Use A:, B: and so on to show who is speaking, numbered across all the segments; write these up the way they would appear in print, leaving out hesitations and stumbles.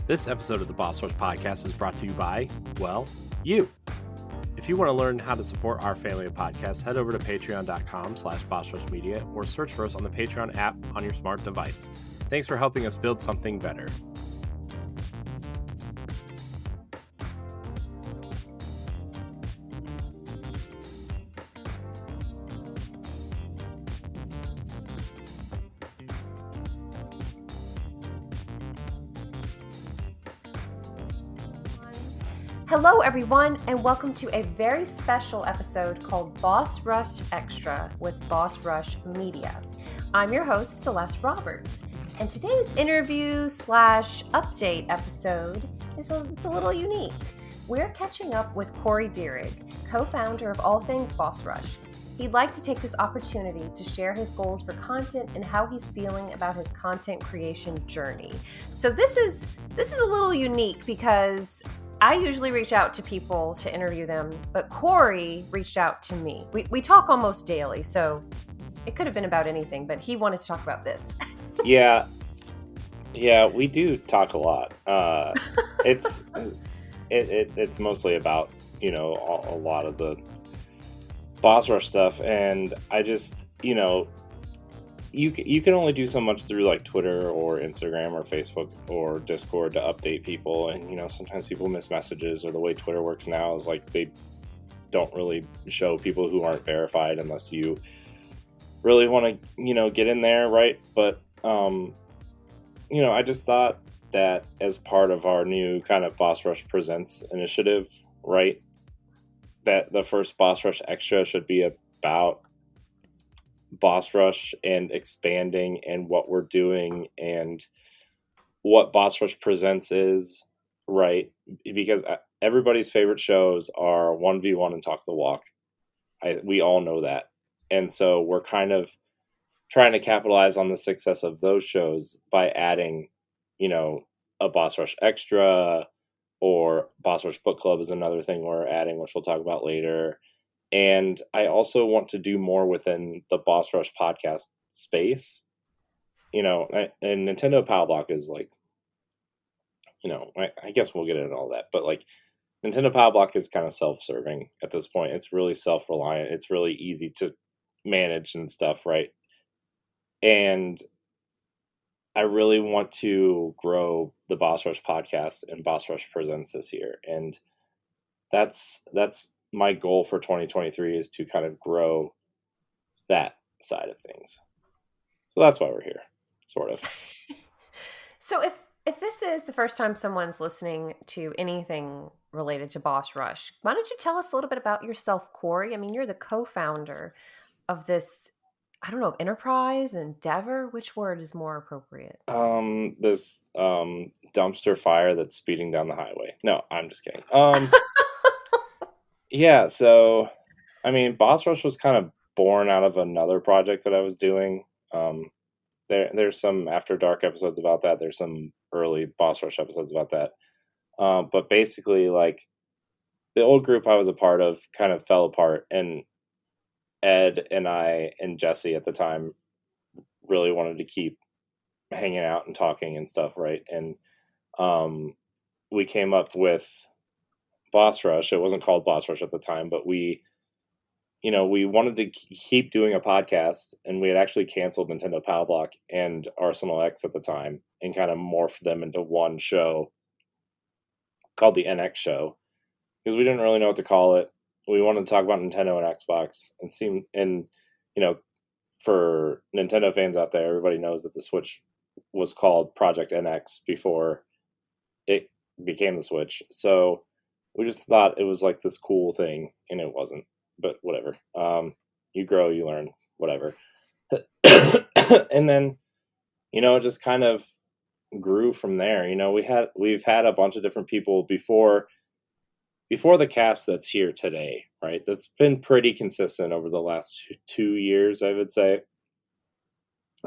A: This episode of the Boss Rush Podcast is brought to you by, well, you. If you want to learn how to support our family of podcasts, head over to patreon.com/bossrushmedia or search for us on the Patreon app on your smart device. Thanks for helping us build something better.
B: Hello everyone, and welcome to a very special episode called Boss Rush Extra with Boss Rush Media. I'm your host, Celeste Roberts, and today's interview/update episode is a little unique. We're catching up with Corey Dirrig, co-founder of All Things Boss Rush. He'd like to take this opportunity to share his goals for content and how he's feeling about his content creation journey. So this is a little unique because I usually reach out to people to interview them, but Corey reached out to me. We talk almost daily, so it could have been about anything, but he wanted to talk about this.
C: Yeah, we do talk a lot. It's mostly about, a lot of the Boss Rush stuff, and I just, you can only do so much through like Twitter or Instagram or Facebook or Discord to update people, and sometimes people miss messages, or the way Twitter works now is like they don't really show people who aren't verified unless you really want to get in there, right? But I just thought that as part of our new kind of Boss Rush Presents initiative, right, that the first Boss Rush Extra should be about Boss Rush and expanding and what we're doing and what Boss Rush Presents is, right? Because everybody's favorite shows are 1v1 and Talk the Walk. We all know that. And so we're kind of trying to capitalize on the success of those shows by adding, a Boss Rush Extra, or Boss Rush Book Club is another thing we're adding, which we'll talk about later. And I also want to do more within the Boss Rush podcast space. And Nintendo Power Block is like, I guess we'll get into all that. But like, Nintendo Power Block is kind of self-serving at this point. It's really self-reliant. It's really easy to manage and stuff, right? And I really want to grow the Boss Rush podcast and Boss Rush Presents this year. And that's my goal for 2023 is to kind of grow that side of things. So that's why we're here, sort of.
B: So if this is the first time someone's listening to anything related to Boss Rush, why don't you tell us a little bit about yourself, Corey? I mean, you're the co-founder of this, enterprise, endeavor. Which word is more appropriate?
C: This dumpster fire that's speeding down the highway. No, I'm just kidding. Yeah, so, Boss Rush was kind of born out of another project that I was doing. There's some After Dark episodes about that. There's some early Boss Rush episodes about that. But basically, like, the old group I was a part of kind of fell apart, and Ed and I and Jesse at the time really wanted to keep hanging out and talking and stuff, right? And we came up with Boss Rush. It wasn't called Boss Rush at the time, but we wanted to keep doing a podcast, and we had actually canceled Nintendo Power Block and Arsenal X at the time and kind of morphed them into one show called the NX Show, because we didn't really know what to call it. We wanted to talk about Nintendo and Xbox, and for Nintendo fans out there, everybody knows that the Switch was called Project NX before it became the Switch. So we just thought it was like this cool thing, and it wasn't, but whatever. You grow, you learn, whatever. And then, it just kind of grew from there. We've had a bunch of different people before the cast that's here today, right? That's been pretty consistent over the last 2 years, I would say.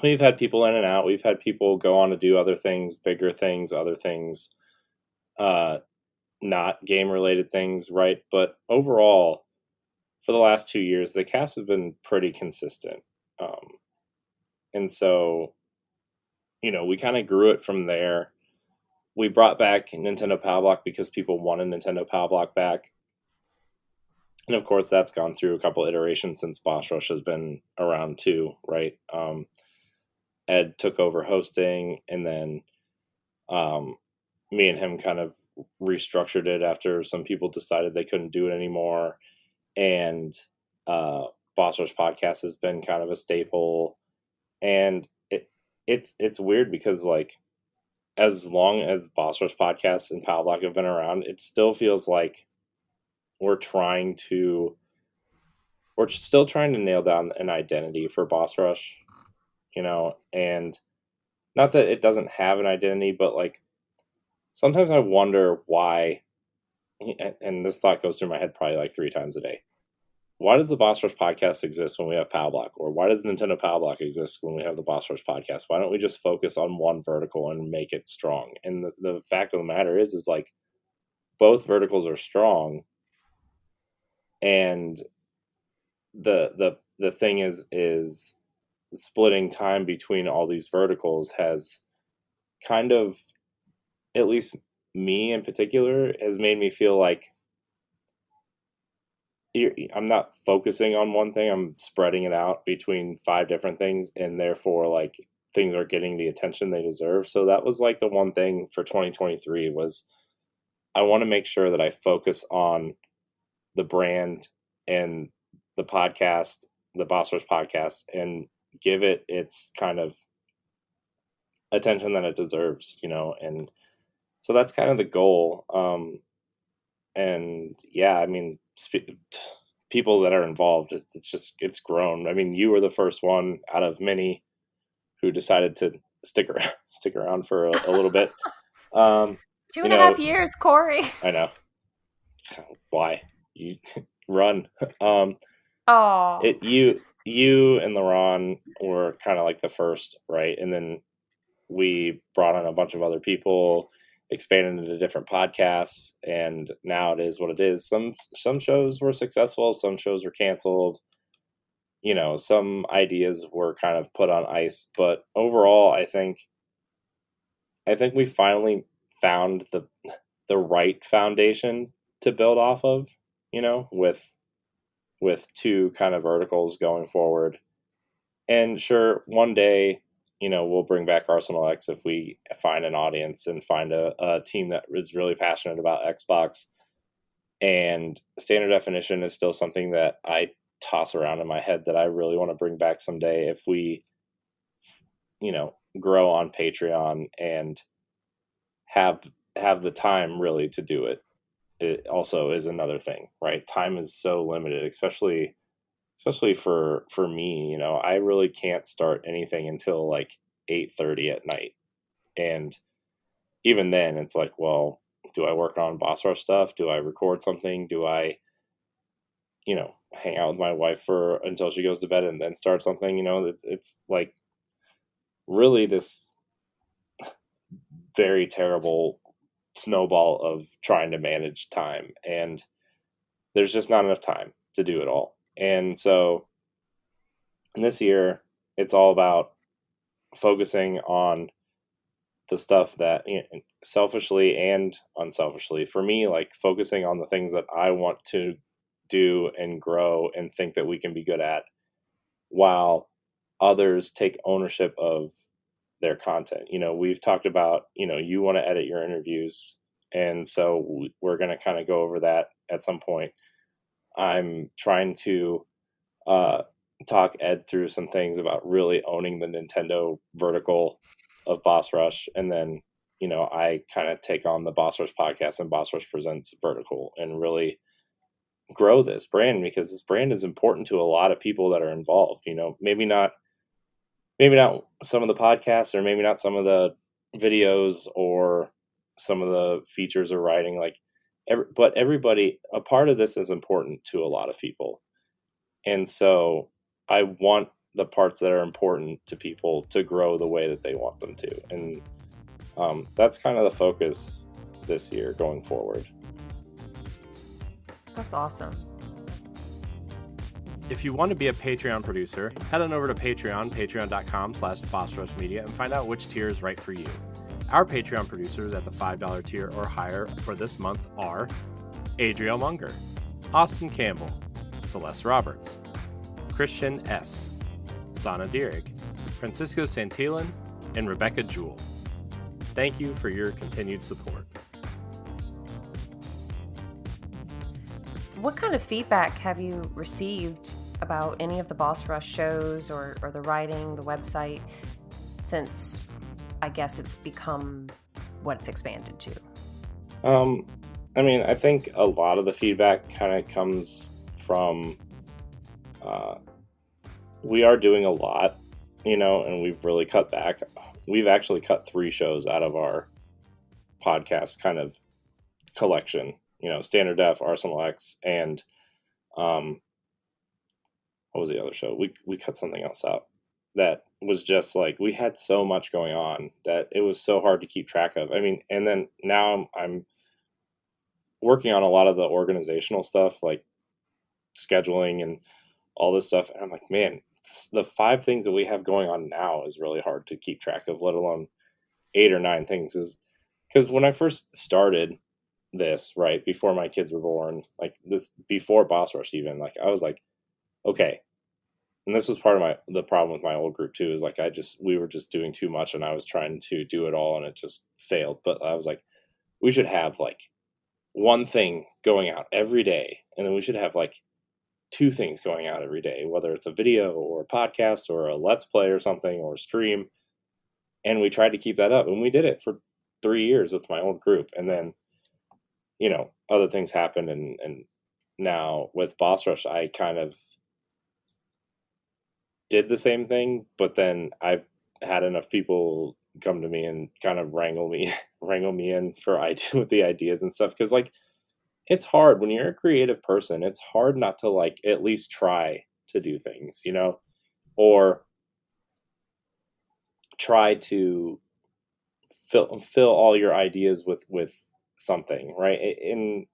C: We've had people in and out. We've had people go on to do other things, bigger things, other things, not game-related things, right? But overall, for the last 2 years, the cast has been pretty consistent. And so, we kind of grew it from there we brought back Nintendo Power Block because people wanted Nintendo Power Block back. And of course, that's gone through a couple iterations since Boss Rush has been around too, right? Ed took over hosting, and then me and him kind of restructured it after some people decided they couldn't do it anymore. And Boss Rush Podcast has been kind of a staple. And it's weird because, like, as long as Boss Rush Podcast and Power Block have been around, it still feels like we're still trying to nail down an identity for Boss Rush, you know, and not that it doesn't have an identity, but like sometimes I wonder why, and this thought goes through my head probably like 3 times a day. Why does the Boss Rush Podcast exist when we have Power Block? Or why does Nintendo Power Block exist when we have the Boss Rush Podcast? Why don't we just focus on one vertical and make it strong? And the fact of the matter is like both verticals are strong. And the thing is splitting time between all these verticals has kind of, at least me in particular, has made me feel like I'm not focusing on one thing. I'm spreading it out between 5 different things, and therefore like things are getting the attention they deserve. So that was like the one thing for 2023 was I want to make sure that I focus on the brand and the podcast, the Boss Rush Podcast, and give it its kind of attention that it deserves, you know. And so that's kind of the goal. And yeah, I mean, people that are involved, it's grown. I mean, you were the first one out of many who decided to stick around for a little bit.
B: 2.5 years, Corey.
C: I know. Why? You run. You and LaRon were kind of like the first, right? And then we brought on a bunch of other people, expanded into different podcasts, and now it is what it is. Some shows were successful, some shows were canceled. You know, some ideas were kind of put on ice, but overall, I think we finally found the right foundation to build off of, you know, with 2 kind of verticals going forward. And sure, one day, you know, we'll bring back Arsenal X if we find an audience and find a team that is really passionate about Xbox. And standard definition is still something that I toss around in my head that I really want to bring back someday if we, you know, grow on Patreon and have the time really to do it. It also is another thing, right? Time is so limited, especially for me, you know. I really can't start anything until like 8:30 at night. And even then it's like, well, do I work on Boss Rush stuff? Do I record something? Do I, you know, hang out with my wife until she goes to bed and then start something? You know, it's like really this very terrible snowball of trying to manage time, and there's just not enough time to do it all. And so this year it's all about focusing on the stuff that, you know, selfishly and unselfishly for me, like focusing on the things that I want to do and grow and think that we can be good at, while others take ownership of their content. You know, we've talked about, you know, you want to edit your interviews, and so we're going to kind of go over that at some point. I'm trying to talk Ed through some things about really owning the Nintendo vertical of Boss Rush, and then, you know, I kind of take on the Boss Rush Podcast and Boss Rush Presents vertical and really grow this brand, because this brand is important to a lot of people that are involved. You know, maybe not some of the podcasts, or maybe not some of the videos or some of the features or writing, like but everybody, a part of this is important to a lot of people. And so I want the parts that are important to people to grow the way that they want them to. And that's kind of the focus this year going forward.
B: That's awesome.
A: If you want to be a Patreon producer, head on over to patreon.com/BossRushMedia, and find out which tier is right for you. Our Patreon producers at the $5 tier or higher for this month are Adriel Munger, Austin Campbell, Celeste Roberts, Christian S., Sana Dirrig, Francisco Santillan, and Rebecca Jewell. Thank you for your continued support.
B: What kind of feedback have you received about any of the Boss Rush shows or the writing, the website, since I guess it's become what it's expanded to?
C: I think a lot of the feedback kind of comes from we are doing a lot, and we've really cut back. We've actually cut 3 shows out of our podcast kind of collection, Standard Def, Arsenal X, and what was the other show? We cut something else out that was just like, we had so much going on that it was so hard to keep track of. And then now I'm working on a lot of the organizational stuff, like scheduling and all this stuff. And I'm like, man, the 5 things that we have going on now is really hard to keep track of, let alone 8 or 9 things. Is because when I first started this, right before my kids were born, like this, before Boss Rush even, like I was like, okay. And this was part of the problem with my old group too, is like we were just doing too much, and I was trying to do it all and it just failed. But I was like, we should have like 1 thing going out every day, and then we should have like 2 things going out every day, whether it's a video or a podcast or a let's play or something or a stream. And we tried to keep that up, and we did it for 3 years with my old group. And then, other things happened. And now with Boss Rush, I kind of did the same thing, but then I've had enough people come to me and kind of wrangle me in with the ideas and stuff. Cause like, it's hard when you're a creative person. It's hard not to like at least try to do things, or try to fill all your ideas with something, right? And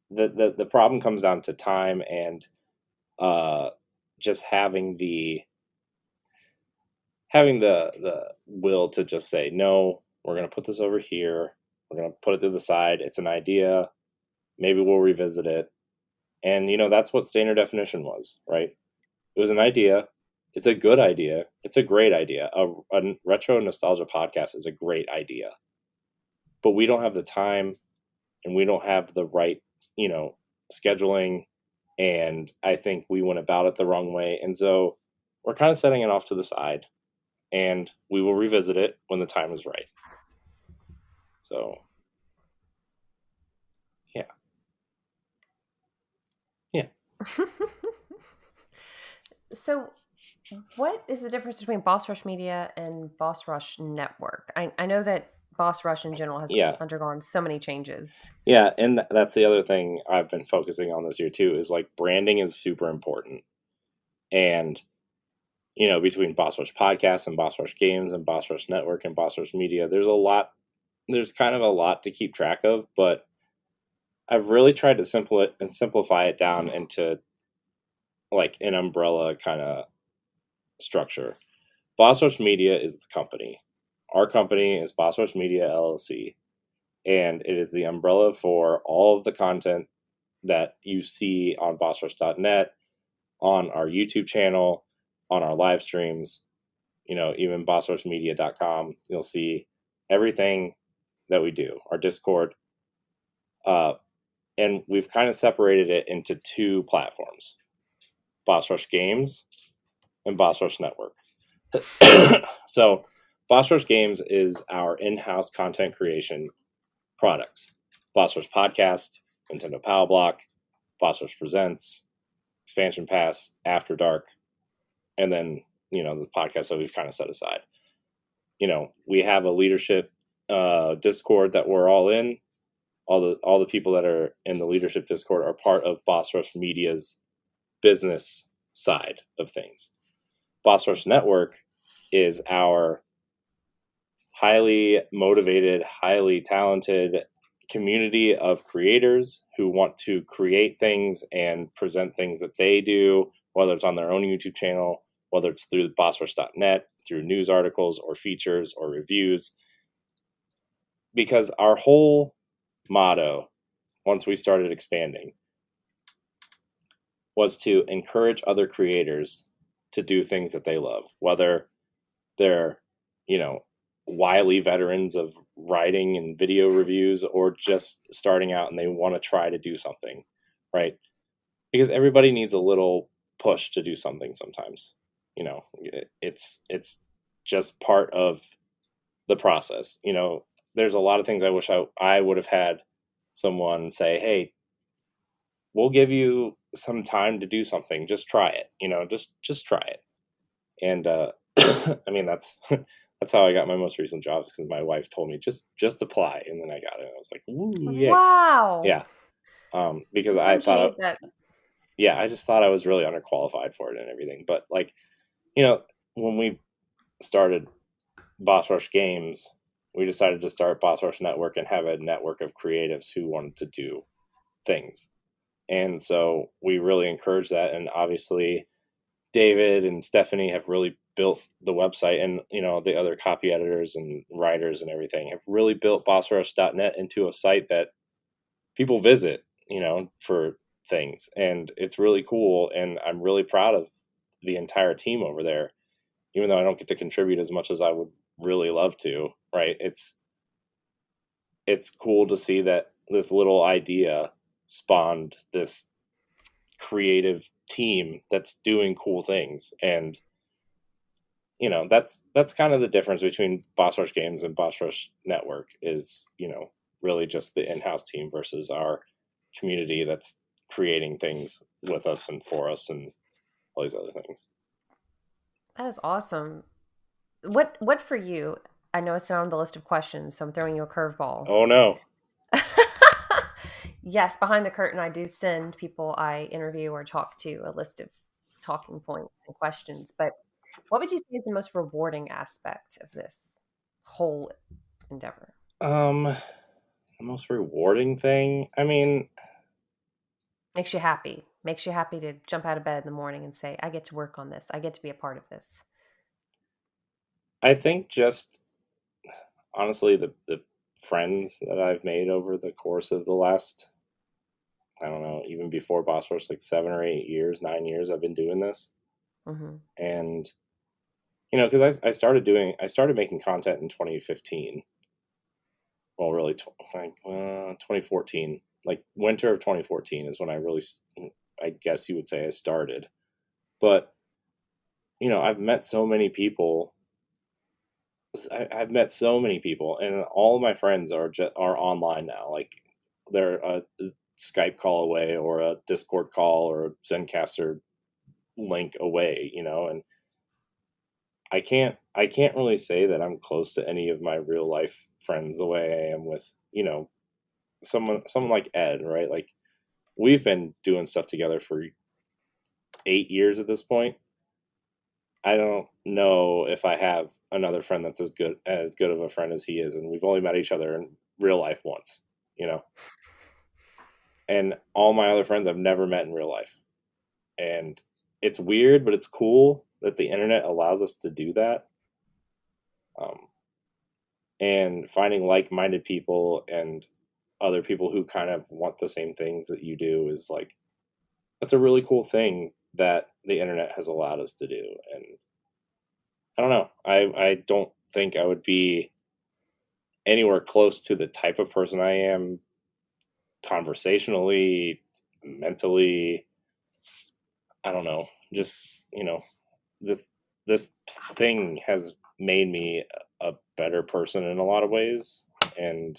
C: the problem comes down to time and just having the will to just say, no, we're going to put this over here. We're going to put it to the side. It's an idea. Maybe we'll revisit it. And, that's what Standard Definition was, right? It was an idea. It's a good idea. It's a great idea. A retro nostalgia podcast is a great idea. But we don't have the time, and we don't have the right, scheduling. And I think we went about it the wrong way. And so we're kind of setting it off to the side, and we will revisit it when the time is right. So, yeah.
B: So what is the difference between Boss Rush Media and Boss Rush Network? I know that Boss Rush in general has undergone so many changes.
C: Yeah, and that's the other thing I've been focusing on this year too, is like branding is super important. And, between Boss Rush Podcasts and Boss Rush Games and Boss Rush Network and Boss Rush Media, there's kind of a lot to keep track of, but I've really tried to simplify it down into like an umbrella kind of structure. Boss Rush Media is the company. Our company is Boss Rush Media LLC, and it is the umbrella for all of the content that you see on bossrush.net, on our YouTube channel, on our live streams, even bossrushmedia.com. You'll see everything that we do, our Discord. And we've kind of separated it into 2 platforms, Boss Rush Games and Boss Rush Network. So Boss Rush Games is our in-house content creation products. Boss Rush Podcast, Nintendo Power Block, Boss Rush Presents, Expansion Pass, After Dark, and then, the podcast that we've kind of set aside. We have a leadership Discord that we're all in. All the people that are in the leadership Discord are part of Boss Rush Media's business side of things. Boss Rush Network is our highly motivated, highly talented community of creators who want to create things and present things that they do, whether it's on their own YouTube channel, whether it's through bossrush.net, through news articles or features or reviews. Because our whole motto, once we started expanding, was to encourage other creators to do things that they love, whether they're, wily veterans of writing and video reviews or just starting out and they want to try to do something, right? Because everybody needs a little push to do something sometimes. It's just part of the process. There's a lot of things I wish I would have had someone say, hey, we'll give you some time to do something. Just try it, just try it. And, I mean, that's how I got my most recent jobs, because my wife told me just apply. And then I got it. I was like, ooh, yay.
B: Wow.
C: Yeah. Because I
B: Sometimes you
C: thought,
B: need that.
C: yeah, I just thought I was really underqualified for it and everything. But like, when we started Boss Rush Games, we decided to start Boss Rush Network and have a network of creatives who wanted to do things. And so we really encourage that. And obviously David and Stephanie have really built the website, and the other copy editors and writers and everything have really built bossrush.net into a site that people visit, for things. And it's really cool. And I'm really proud of the entire team over there, even though I don't get to contribute as much as I would really love to, right? It's cool to see that this little idea spawned this creative team that's doing cool things. And that's kind of the difference between Boss Rush Games and Boss Rush Network is, really just the in-house team versus our community that's creating things with us and for us and all these other things.
B: That is awesome. What for you? I know it's not on the list of questions, so I'm throwing you a curveball.
C: Oh no.
B: Yes, behind the curtain, I do send people I interview or talk to a list of talking points and questions. But what would you say is the most rewarding aspect of this whole endeavor?
C: The most rewarding thing, I mean,
B: Makes you happy. Makes you happy to jump out of bed in the morning and say, I get to work on this. I get to be a part of this.
C: I think just honestly the friends that I've made over the course of the last, I don't know, even before Boss Rush, like 7 or 8 years, 9 years I've been doing this.
B: Mm-hmm.
C: And because I started making content in 2015. Well, really, 2014, like winter of 2014 is when I really, I guess you would say, I started. But I've met so many people. I've met so many people, and all of my friends are online now. Like they're a Skype call away, or a Discord call, or a Zencaster link away. And I can't really say that I'm close to any of my real life friends the way I am with someone like Ed, right? Like we've been doing stuff together for 8 years at this point. I don't know if I have another friend that's as good of a friend as he is, and we've only met each other in real life once, And all my other friends I've never met in real life. And it's weird, but it's cool that the internet allows us to do that. And finding like-minded people and other people who kind of want the same things that you do is like, that's a really cool thing that the internet has allowed us to do. And I don't know. I don't think I would be anywhere close to the type of person I am conversationally, mentally. I don't know. Just, this thing has made me a better person in a lot of ways. And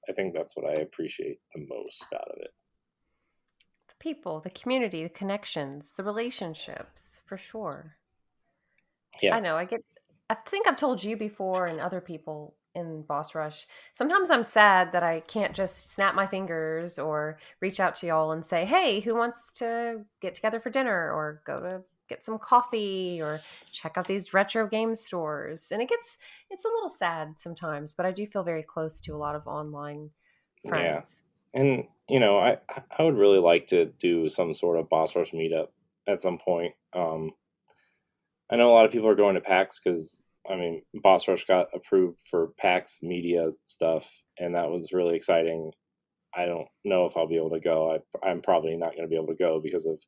C: I think that's what I appreciate the most out of it.
B: The people, the community, the connections, the relationships, for sure.
C: Yeah.
B: I know. I think I've told you before and other people in Boss Rush. Sometimes I'm sad that I can't just snap my fingers or reach out to y'all and say, hey, who wants to get together for dinner or go to get some coffee or check out these retro game stores. And it's a little sad sometimes, but I do feel very close to a lot of online friends.
C: Yeah. And, I would really like to do some sort of Boss Rush meetup at some point. I know a lot of people are going to PAX because, I mean, Boss Rush got approved for PAX media stuff, and that was really exciting. I don't know if I'll be able to go. I'm probably not going to be able to go because of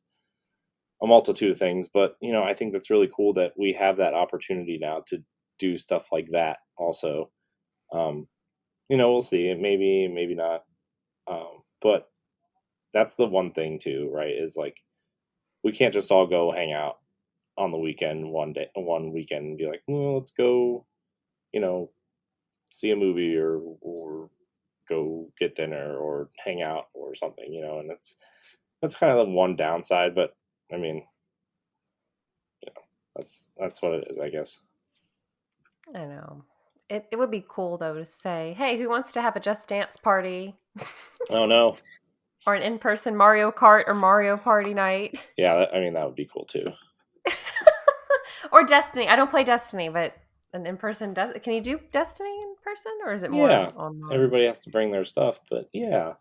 C: a multitude of things, but, I think that's really cool that we have that opportunity now to do stuff like that also. We'll see. Maybe not. But that's the one thing too, right? Is like, we can't just all go hang out on the weekend one weekend and be like, well, let's go, see a movie or go get dinner or hang out or something, and that's kind of the one downside, but I mean, that's what it is, I guess.
B: I know. It would be cool though to say, hey, who wants to have a Just Dance party?
C: Oh no.
B: Or an in-person Mario Kart or Mario Party night.
C: Yeah, that would be cool too.
B: Or Destiny. I don't play Destiny, but an in-person can you do Destiny in person, or is it more online?
C: Everybody has to bring their stuff, but yeah.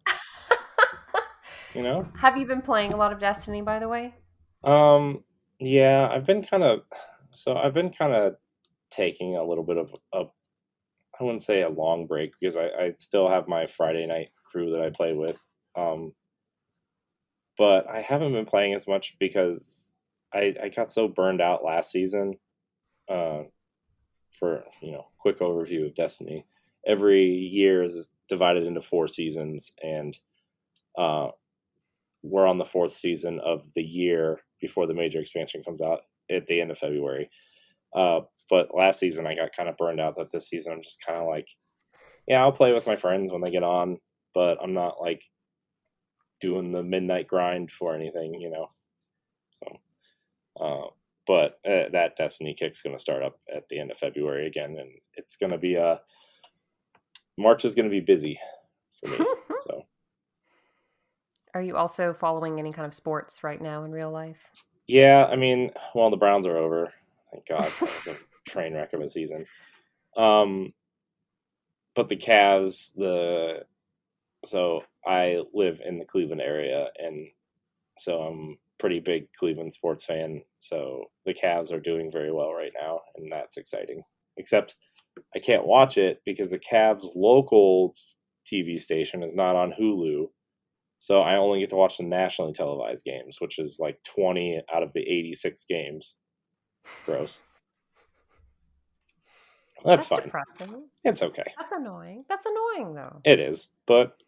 B: Have you been playing a lot of Destiny, by the way?
C: Yeah, I've been kind of taking a little bit of I wouldn't say a long break because I still have my Friday night crew that I play with. But I haven't been playing as much because I got so burned out last season. For quick overview of Destiny, every year is divided into 4 seasons, and we're on the 4th season of the year before the major expansion comes out at the end of February. But last season I got kind of burned out. That this season I'm just kind of like, yeah, I'll play with my friends when they get on, but I'm not like doing the midnight grind for anything, So, but that Destiny kick's going to start up at the end of February again, and it's going to be March is going to be busy for me. So,
B: are you also following any kind of sports right now in real life?
C: Yeah, I mean, well, the Browns are over. Thank God, that was a train wreck of a season. But the Cavs, so I live in the Cleveland area, and so I'm pretty big Cleveland sports fan. So the Cavs are doing very well right now, and that's exciting. Except I can't watch it because the Cavs local TV station is not on Hulu. So I only get to watch the nationally televised games, which is like 20 out of the 86 games. Gross. That's fine.
B: Depressing.
C: It's okay.
B: That's annoying. That's annoying though.
C: It is, but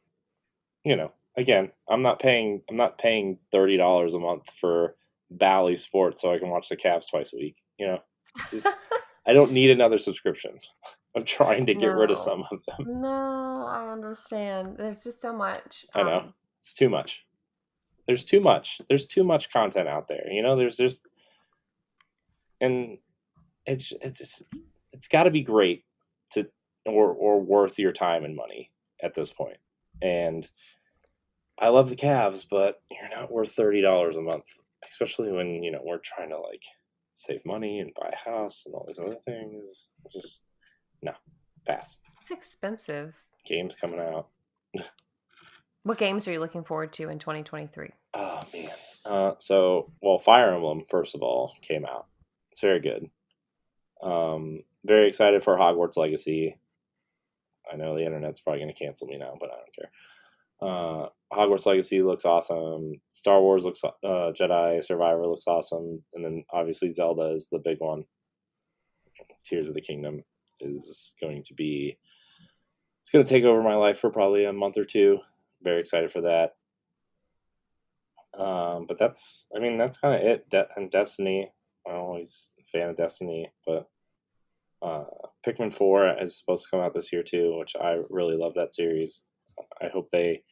C: again, I'm not paying $30 a month for Bally Sports so I can watch the Cavs twice a week. I don't need another subscription. I'm trying to get rid of some of them.
B: No, I understand. There's just so much.
C: I know. It's too much. There's too much. There's too much content out there. There's just, and it's got to be great to or worth your time and money at this point. And I love the Cavs, but you're not worth $30 a month, especially when we're trying to like save money and buy a house and all these other things. Just no, pass.
B: It's expensive.
C: Games coming out.
B: What games are you looking forward to in 2023?
C: Oh man. So Fire Emblem first of all came out. It's very good. Very excited for Hogwarts Legacy. I know the internet's probably going to cancel me now, but I don't care. Hogwarts Legacy looks awesome. Star Wars looks Jedi Survivor looks awesome, and then obviously Zelda is the big one. Tears of the Kingdom is going to be. It's going to take over my life for probably a month or two. Very excited for that. But that's kind of it. And Destiny. I'm always a fan of Destiny, but Pikmin 4 is supposed to come out this year too, which I really love that series. I hope they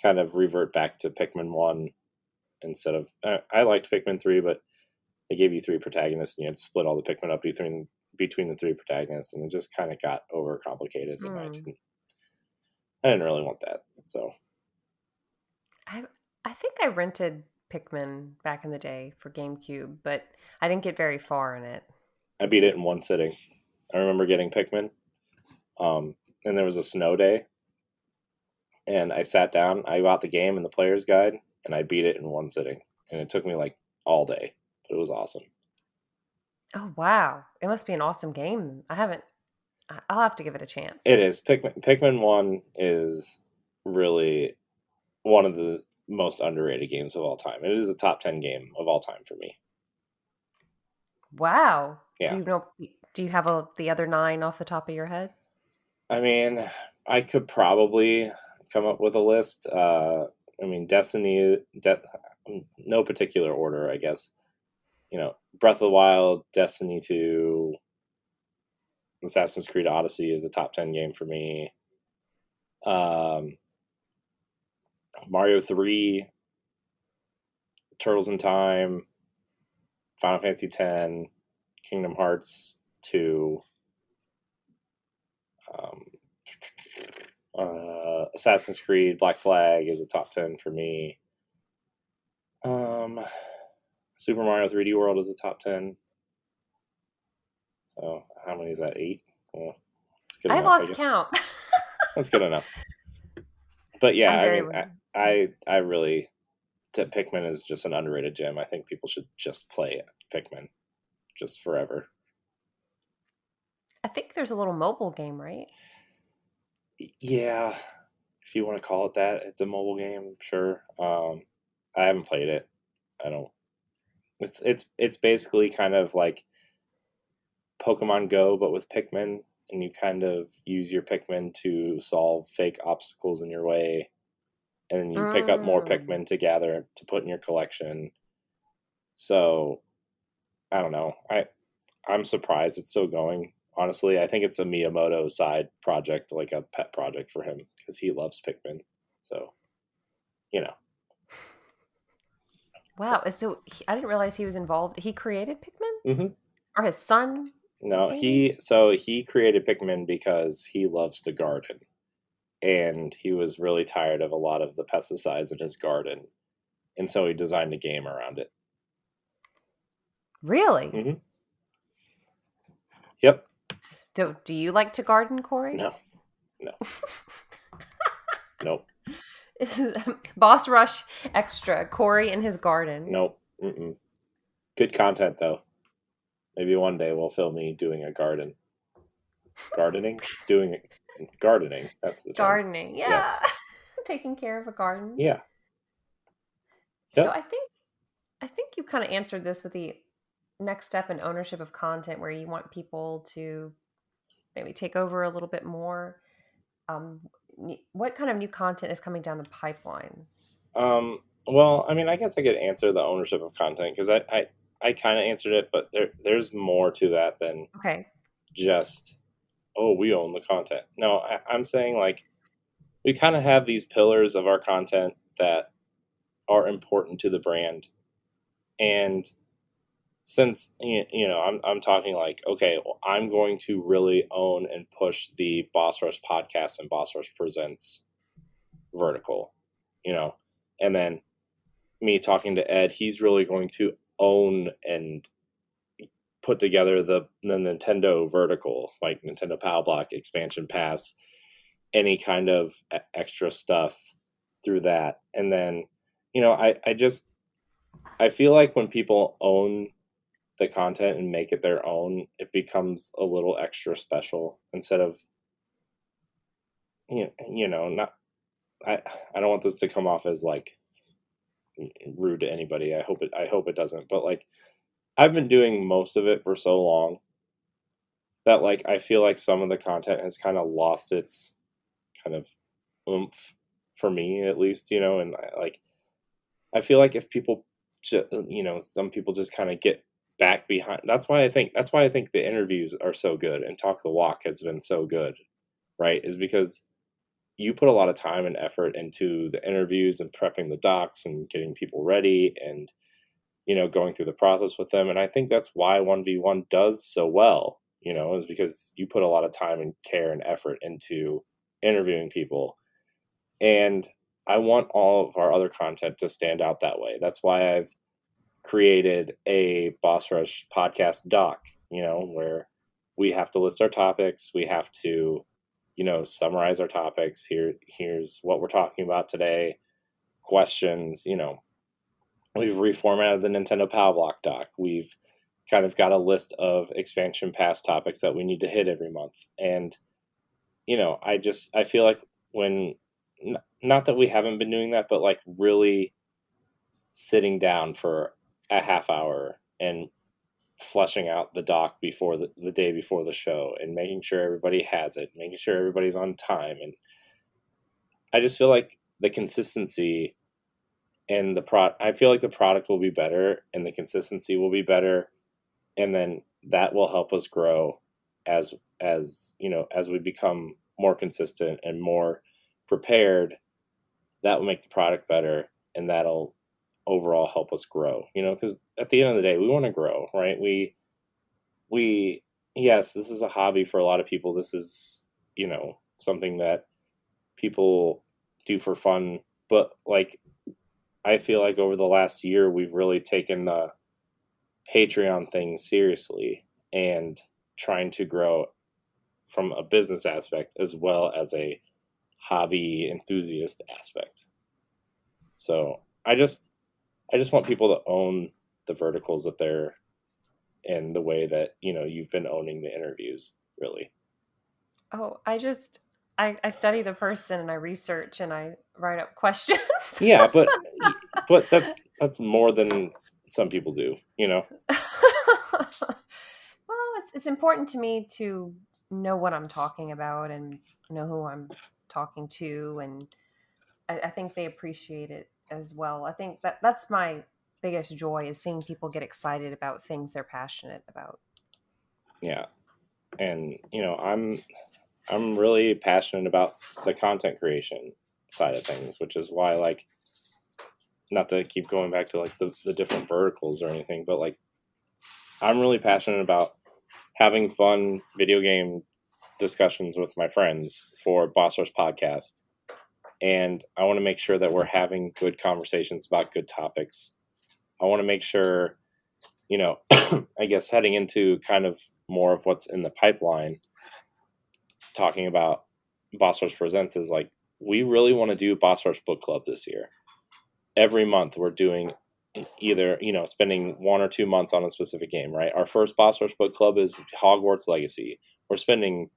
C: kind of revert back to Pikmin 1 instead of... I liked Pikmin 3, but they gave you 3 protagonists and you had to split all the Pikmin up between the 3 protagonists, and it just kind of got overcomplicated, and I didn't really want that. So
B: I think I rented Pikmin back in the day for GameCube, but I didn't get very far in it.
C: I beat it in one sitting. I remember getting Pikmin, and there was a snow day, and I sat down, I got the game and the player's guide, and I beat it in one sitting, and it took me like all day, but it was awesome.
B: Oh wow, it must be an awesome game. I'll have to give it a chance.
C: It is. Pikmin 1 is really one of the most underrated games of all time. It is a top 10 game of all time for me.
B: Wow.
C: Yeah.
B: Do you have the other 9 off the top of your head?
C: I mean, I could probably come up with a list. I mean, no particular order, I guess. Breath of the Wild, Destiny 2, Assassin's Creed Odyssey is a top 10 game for me. Mario 3, Turtles in Time, Final Fantasy 10, Kingdom Hearts 2, Assassin's Creed Black Flag is a top 10 for me. Super Mario 3D World is a top 10. So how many is that? 8? Well, that's good
B: I
C: enough, I
B: lost
C: guess.
B: count.
C: That's good enough. But yeah,
B: I'm
C: I
B: very
C: mean, I really, Pikmin is just an underrated gem. I think people should just play Pikmin just forever.
B: I think there's a little mobile game, right?
C: Yeah, if you want to call it that, it's a mobile game, sure. I haven't played it. I don't. It's basically kind of like Pokemon Go, but with Pikmin, and you kind of use your Pikmin to solve fake obstacles in your way, and then you pick up more
B: Mm.
C: Pikmin to gather to put in your collection. So I don't know. I'm surprised it's still going. Honestly, I think it's a Miyamoto side project, like a pet project for him, because he loves Pikmin. So, you know.
B: Wow. So I didn't realize he was involved. He created Pikmin?
C: hmm
B: Or his son,
C: No,
B: maybe?
C: he created Pikmin because he loves to garden, and he was really tired of a lot of the pesticides in his garden, and so he designed a game around it.
B: Really?
C: hmm Yep.
B: Do you like to garden, Corey?
C: No. No. Nope.
B: Boss Rush Extra, Corey in his garden.
C: Nope. Mm-mm. Good content though. Maybe one day we'll film me doing a garden. Gardening? Doing gardening. That's the term.
B: Gardening. Yeah.
C: Yes.
B: Taking care of a garden.
C: Yeah.
B: So
C: Yep.
B: I think you kind of answered this with the next step in ownership of content where you want people to maybe take over a little bit more. Um, what kind of new content is coming down the pipeline?
C: Well, I mean, I guess I could answer the ownership of content because I kind of answered it, but there's more to that than
B: Okay.
C: just, oh, we own the content. No, I'm saying like we kind of have these pillars of our content that are important to the brand. And since, I'm talking like, okay, well, I'm going to really own and push the Boss Rush podcast and Boss Rush Presents vertical, you know, and then me talking to Ed, he's really going to own and put together the Nintendo vertical, like Nintendo Power Block, Expansion Pass, any kind of extra stuff through that. And then, I feel like when people own the content and make it their own, it becomes a little extra special instead of, not, I don't want this to come off as like rude to anybody. I hope it doesn't, but like, I've been doing most of it for so long that like I feel like some of the content has kind of lost its kind of oomph for me at least, and I feel like if people some people just kind of get back behind. That's why I think the interviews are so good and Talk the Walk has been so good, right? Is because you put a lot of time and effort into the interviews and prepping the docs and getting people ready and going through the process with them. And I think that's why 1v1 does so well, is because you put a lot of time and care and effort into interviewing people. And I want all of our other content to stand out that way. That's why I've created a Boss Rush podcast doc, where we have to list our topics. We have to, summarize our topics. Here's what we're talking about today. Questions, we've reformatted the Nintendo Power Block doc. We've kind of got a list of expansion pass topics that we need to hit every month. And, I feel like when, not that we haven't been doing that, but like really sitting down for a half hour and fleshing out the doc before the day before the show and making sure everybody has it, making sure everybody's on time. And I just feel like the consistency and I feel like the product will be better and the consistency will be better. And then that will help us grow as we become more consistent and more prepared. That will make the product better, and that'll overall help us grow, because at the end of the day, we want to grow, right? Yes, this is a hobby for a lot of people. This is, something that people do for fun. But like, I feel like over the last year, we've really taken the Patreon thing seriously and trying to grow from a business aspect as well as a hobby enthusiast aspect. So I just want people to own the verticals that they're in the way that, you've been owning the interviews, really.
B: Oh, I study the person and I research and I write up questions.
C: Yeah, but that's more than some people do,
B: Well, it's important to me to know what I'm talking about and know who I'm talking to, and I think they appreciate it as well. I think that's my biggest joy, is seeing people get excited about things they're passionate about.
C: Yeah. And, I'm really passionate about the content creation side of things, which is why, like, not to keep going back to like the different verticals or anything, but like, I'm really passionate about having fun video game discussions with my friends for Boss Rush Podcast. And I want to make sure that we're having good conversations about good topics. I want to make sure, I guess heading into kind of more of what's in the pipeline, talking about Boss Rush Presents, is like, we really want to do Boss Rush Book Club this year. Every month we're doing either, spending 1 or 2 months on a specific game, right? Our first Boss Rush Book Club is Hogwarts Legacy. We're spending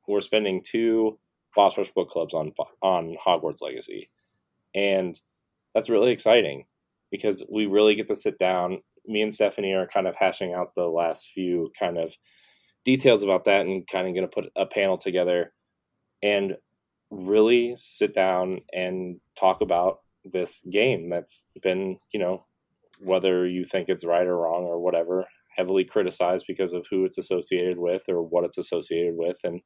C: 2 Boss Rush Book Clubs on Hogwarts Legacy. And that's really exciting because we really get to sit down. Me and Stephanie are kind of hashing out the last few kind of details about that and kind of going to put a panel together and really sit down and talk about this game that's been, whether you think it's right or wrong or whatever, heavily criticized because of who it's associated with or what it's associated with. And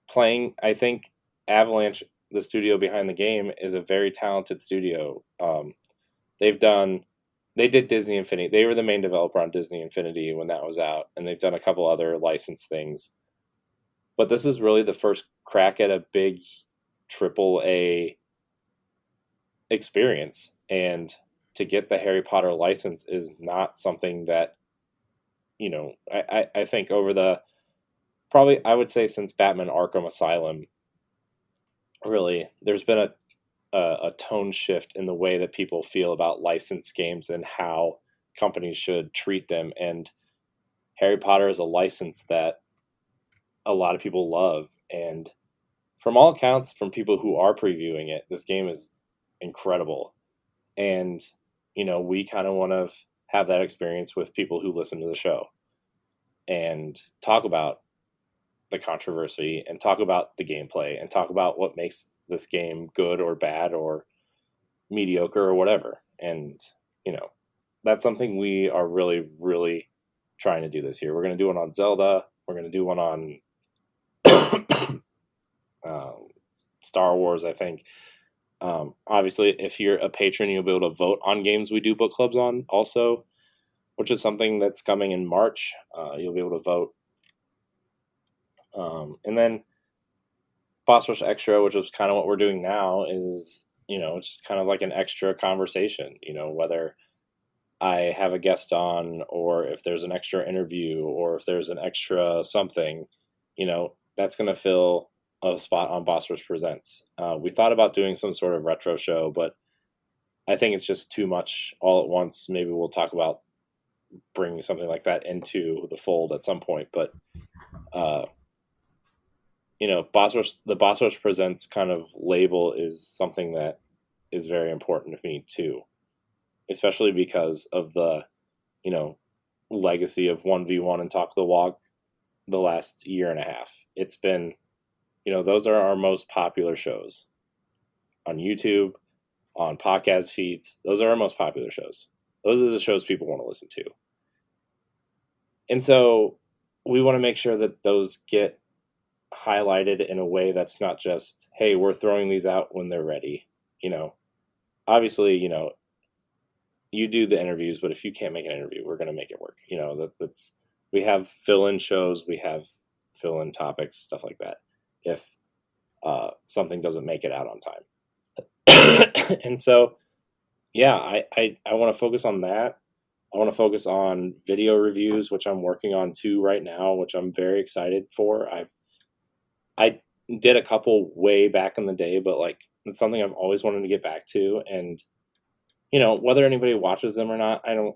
C: playing, I think Avalanche, the studio behind the game, is a very talented studio. They did Disney Infinity. They were the main developer on Disney Infinity when that was out, and they've done a couple other licensed things. But this is really the first crack at a big AAA experience. And to get the Harry Potter license is not something that, I think over the, probably, I would say since Batman Arkham Asylum, really, there's been a tone shift in the way that people feel about licensed games and how companies should treat them. And Harry Potter is a license that a lot of people love. And from all accounts, from people who are previewing it, this game is incredible. And, we kind of want to have that experience with people who listen to the show and talk about the controversy and talk about the gameplay and talk about what makes this game good or bad or mediocre or whatever. And, that's something we are really, really trying to do this year. We're going to do one on Zelda. We're going to do one on Star Wars, I think. Obviously, if you're a patron, you'll be able to vote on games we do book clubs on also, which is something that's coming in March. You'll be able to vote. And then Boss Rush Extra, which is kind of what we're doing now, is, it's just kind of like an extra conversation, whether I have a guest on or if there's an extra interview or if there's an extra something, that's going to fill a spot on Boss Rush Presents. We thought about doing some sort of retro show, but I think it's just too much all at once. Maybe we'll talk about bring something like that into the fold at some point. But the Boss Rush Presents kind of label is something that is very important to me too, especially because of the legacy of 1v1 and Talk the Walk the last year and a half. It's been, those are our most popular shows on YouTube, on podcast feeds. Those are our most popular shows. Those are the shows people want to listen to. And so we want to make sure that those get highlighted in a way that's not just, hey, we're throwing these out when they're ready. Obviously, you do the interviews, but if you can't make an interview, we're going to make it work. We have fill-in shows, we have fill-in topics, stuff like that, if something doesn't make it out on time. And so, yeah, I want to focus on that. I want to focus on video reviews, which I'm working on too right now, which I'm very excited for. I did a couple way back in the day, but it's something I've always wanted to get back to. And, whether anybody watches them or not, I don't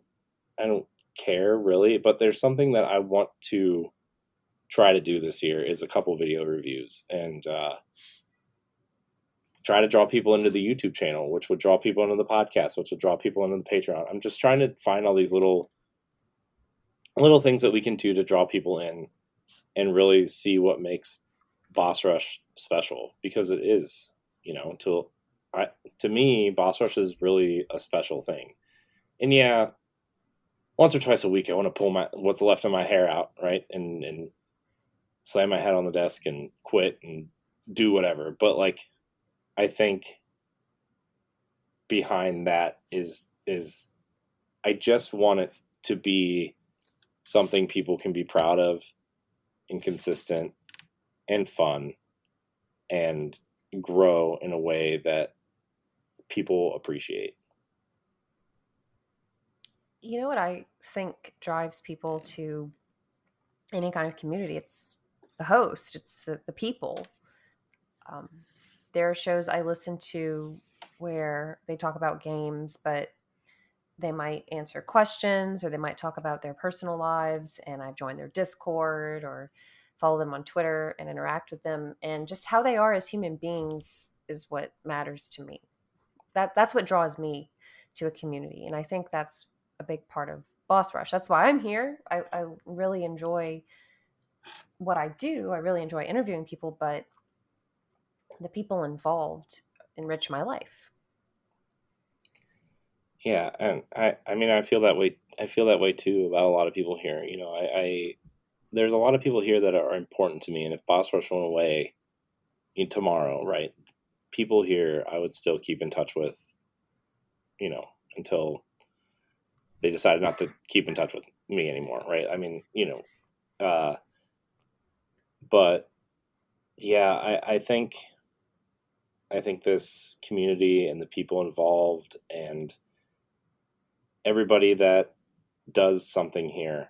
C: care really, but there's something that I want to try to do this year is a couple video reviews and try to draw people into the YouTube channel, which would draw people into the podcast, which would draw people into the Patreon. I'm just trying to find all these little things that we can do to draw people in and really see what makes Boss Rush special, because it is, to me, Boss Rush is really a special thing. And yeah, once or twice a week, I want to pull what's left of my hair out, right? And slam my head on the desk and quit and do whatever. But I think behind that is I just want it to be something people can be proud of and consistent and fun and grow in a way that people appreciate.
B: You know what I think drives people to any kind of community? It's the host, it's the people. There are shows I listen to where they talk about games, but they might answer questions or they might talk about their personal lives, and I've joined their Discord or follow them on Twitter and interact with them. And just how they are as human beings is what matters to me. That's what draws me to a community. And I think that's a big part of Boss Rush. That's why I'm here. I really enjoy what I do. I really enjoy interviewing people, but the people involved enrich my life.
C: Yeah, and I mean I feel that way. I feel that way too about a lot of people here. There's a lot of people here that are important to me, and if Boss Rush went away tomorrow, right? People here I would still keep in touch with, until they decided not to keep in touch with me anymore, right? I mean, but yeah, I think this community and the people involved and everybody that does something here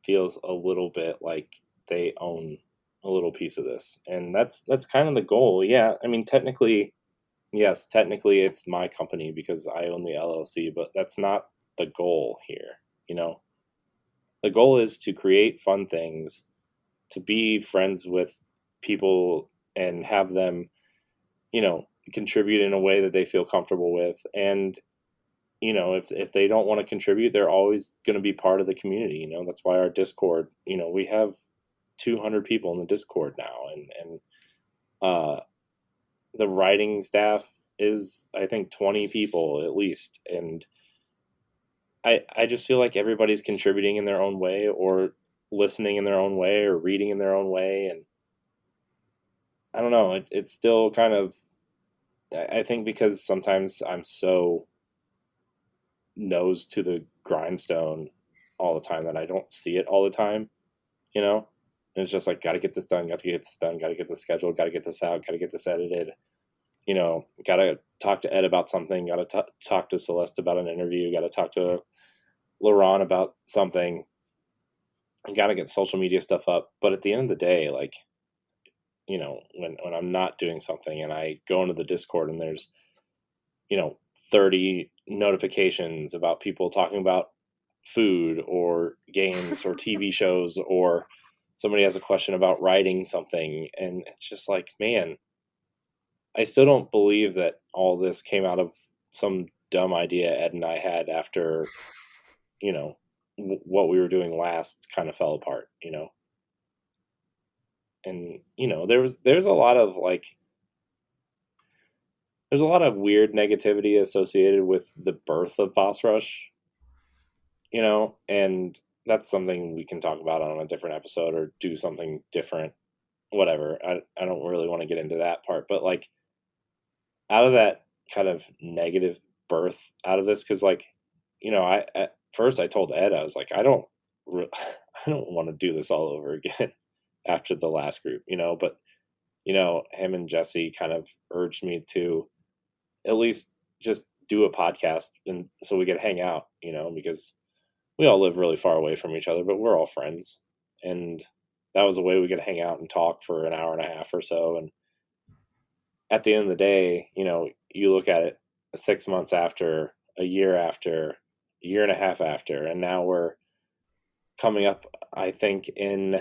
C: feels a little bit like they own a little piece of this. And that's kind of the goal. Yeah. I mean, technically it's my company because I own the LLC, but that's not the goal here. The goal is to create fun things, to be friends with people and have them, contribute in a way that they feel comfortable with. And, if they don't want to contribute, they're always going to be part of the community. That's why our Discord, we have 200 people in the Discord now. And the writing staff is, I think, 20 people at least. And I just feel like everybody's contributing in their own way, or listening in their own way, or reading in their own way. And I don't know, it's still kind of, I think because sometimes I'm so nose to the grindstone all the time that I don't see it all the time, and it's just like, got to get this done, got to get this scheduled, got to get this out, got to get this edited, got to talk to Ed about something, got to talk to Celeste about an interview, got to talk to Laurent about something, got to get social media stuff up. But at the end of the day, when I'm not doing something and I go into the Discord and there's, 30 notifications about people talking about food or games or TV shows, or somebody has a question about writing something. And it's just like, man, I still don't believe that all this came out of some dumb idea Ed and I had after, what we were doing last kind of fell apart, and there's a lot of there's a lot of weird negativity associated with the birth of Boss Rush, and that's something we can talk about on a different episode or do something different, whatever. I don't really want to get into that part, but out of that kind of negative birth out of this, because I at first I told Ed, I was like, I don't want to do this all over again after the last group, but him and Jesse kind of urged me to at least just do a podcast, and so we could hang out, because we all live really far away from each other, but we're all friends, and that was a way we could hang out and talk for an hour and a half or so. And at the end of the day, you look at it 6 months after, a year after, a year and a half after, and now we're coming up, I think, in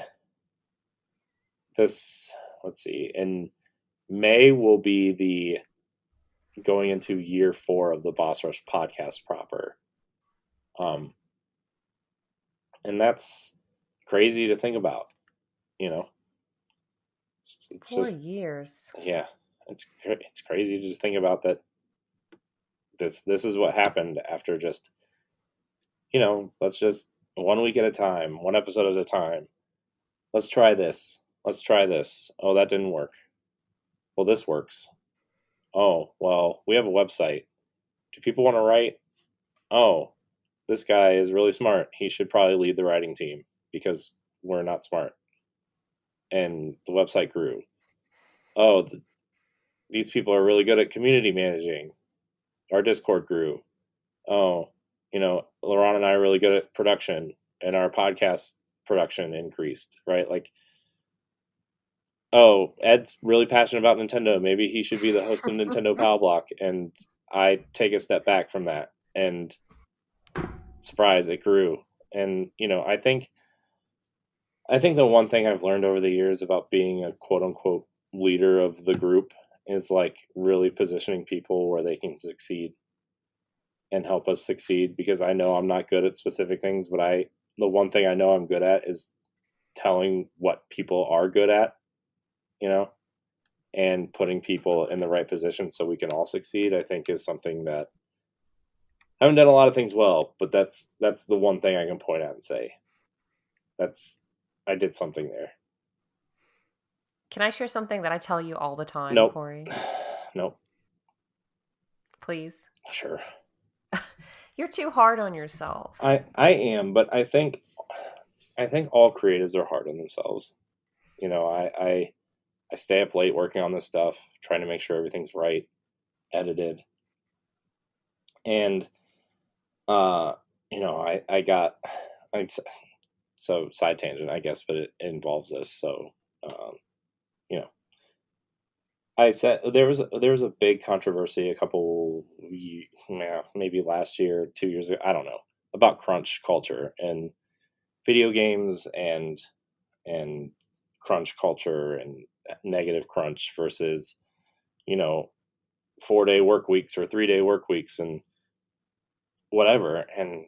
C: this, let's see, in May will be going into year 4 of the Boss Rush podcast proper. And that's crazy to think about, it's
B: 4
C: just
B: years.
C: Yeah, it's crazy to just think about that. This is what happened after just, let's just 1 week at a time, 1 episode at a time. Let's try this. Let's try this. Oh, that didn't work. Well, this works. Oh, well, we have a website. Do people want to write? Oh, this guy is really smart. He should probably lead the writing team because we're not smart. And the website grew. Oh, these people are really good at community managing. Our Discord grew. Oh, Laurent and I are really good at production, and our podcast production increased, right? Oh, Ed's really passionate about Nintendo. Maybe he should be the host of Nintendo Power Block. And I take a step back from that, and surprise, it grew. And, I think the one thing I've learned over the years about being a quote unquote leader of the group is really positioning people where they can succeed and help us succeed, because I know I'm not good at specific things, but the one thing I know I'm good at is telling what people are good at, and putting people in the right position so we can all succeed, I think is something that I haven't done a lot of things well, but that's the one thing I can point at and say, I did something there.
B: Can I share something that I tell you all the time,
C: Nope.
B: Corey?
C: Nope.
B: Please.
C: Sure.
B: You're too hard on yourself.
C: I am, but I think all creatives are hard on themselves. I stay up late working on this stuff, trying to make sure everything's right, edited. And, I got, so side tangent, I guess, but it involves this. So, I said there was a big controversy a couple, maybe last year, 2 years ago, I don't know, about crunch culture and video games and crunch culture and negative crunch versus 4-day work weeks or 3-day work weeks and whatever. And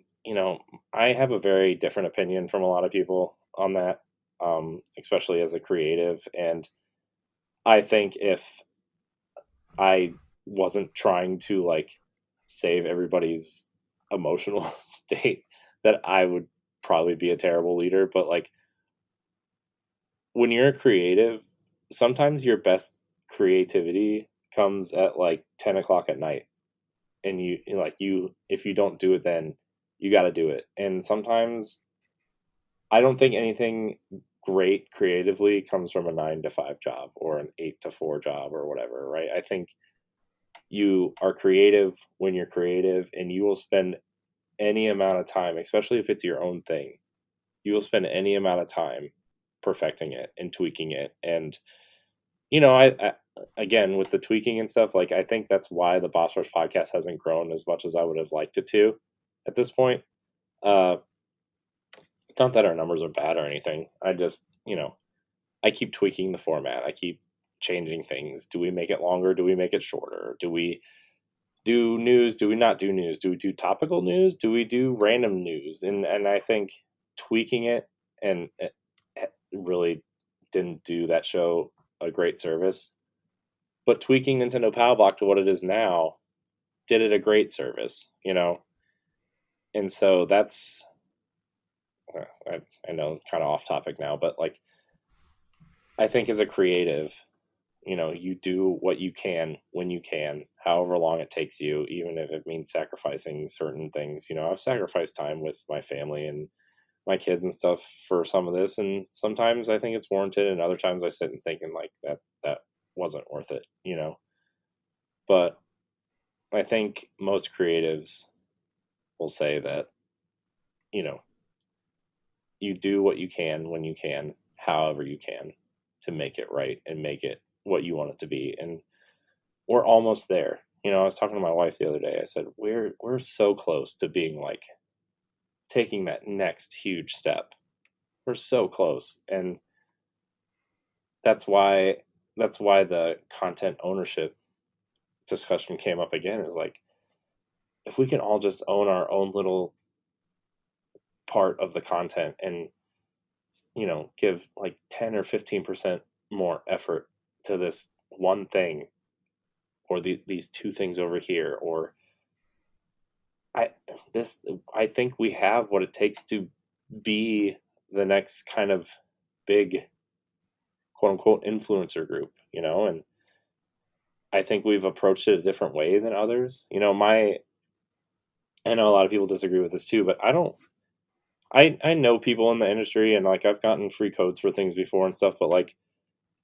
C: I have a very different opinion from a lot of people on that, especially as a creative. And I think if I wasn't trying to save everybody's emotional state, that I would probably be a terrible leader. But when you're a creative, sometimes your best creativity comes at 10 o'clock at night, and if you don't do it, then you got to do it. And sometimes I don't think anything great creatively comes from a 9-to-5 job or an 8-to-4 job or whatever, right? I think you are creative when you're creative, and you will spend any amount of time, especially if it's your own thing, you will spend any amount of time perfecting it and tweaking it. And I again, with the tweaking and stuff, I think that's why the Boss Rush podcast hasn't grown as much as I would have liked it to at this point. Not that our numbers are bad or anything. I just, I keep tweaking the format. I keep changing things. Do we make it longer? Do we make it shorter? Do we do news? Do we not do news? Do we do topical news? Do we do random news? And I think tweaking it and it really didn't do that show a great service. But tweaking Nintendo Power Block to what it is now did it a great service, And so that's, I know, kind of off topic now, but like, I think as a creative, you do what you can when you can, however long it takes you, even if it means sacrificing certain things. I've sacrificed time with my family and my kids and stuff for some of this, and sometimes I think it's warranted, and other times I sit and thinking like that wasn't worth it, But I think most creatives will say that, you do what you can when you can, however you can, to make it right and make it what you want it to be. And we're almost there. I was talking to my wife the other day. I said, we're so close to being like taking that next huge step. We're so close. And that's why the content ownership discussion came up again, is like, if we can all just own our own little part of the content and, give like 10 or 15% more effort to this one thing, or these two things over here, or I think we have what it takes to be the next kind of big quote unquote influencer group, and I think we've approached it a different way than others. I know a lot of people disagree with this too, but I know people in the industry, and like I've gotten free codes for things before and stuff, but like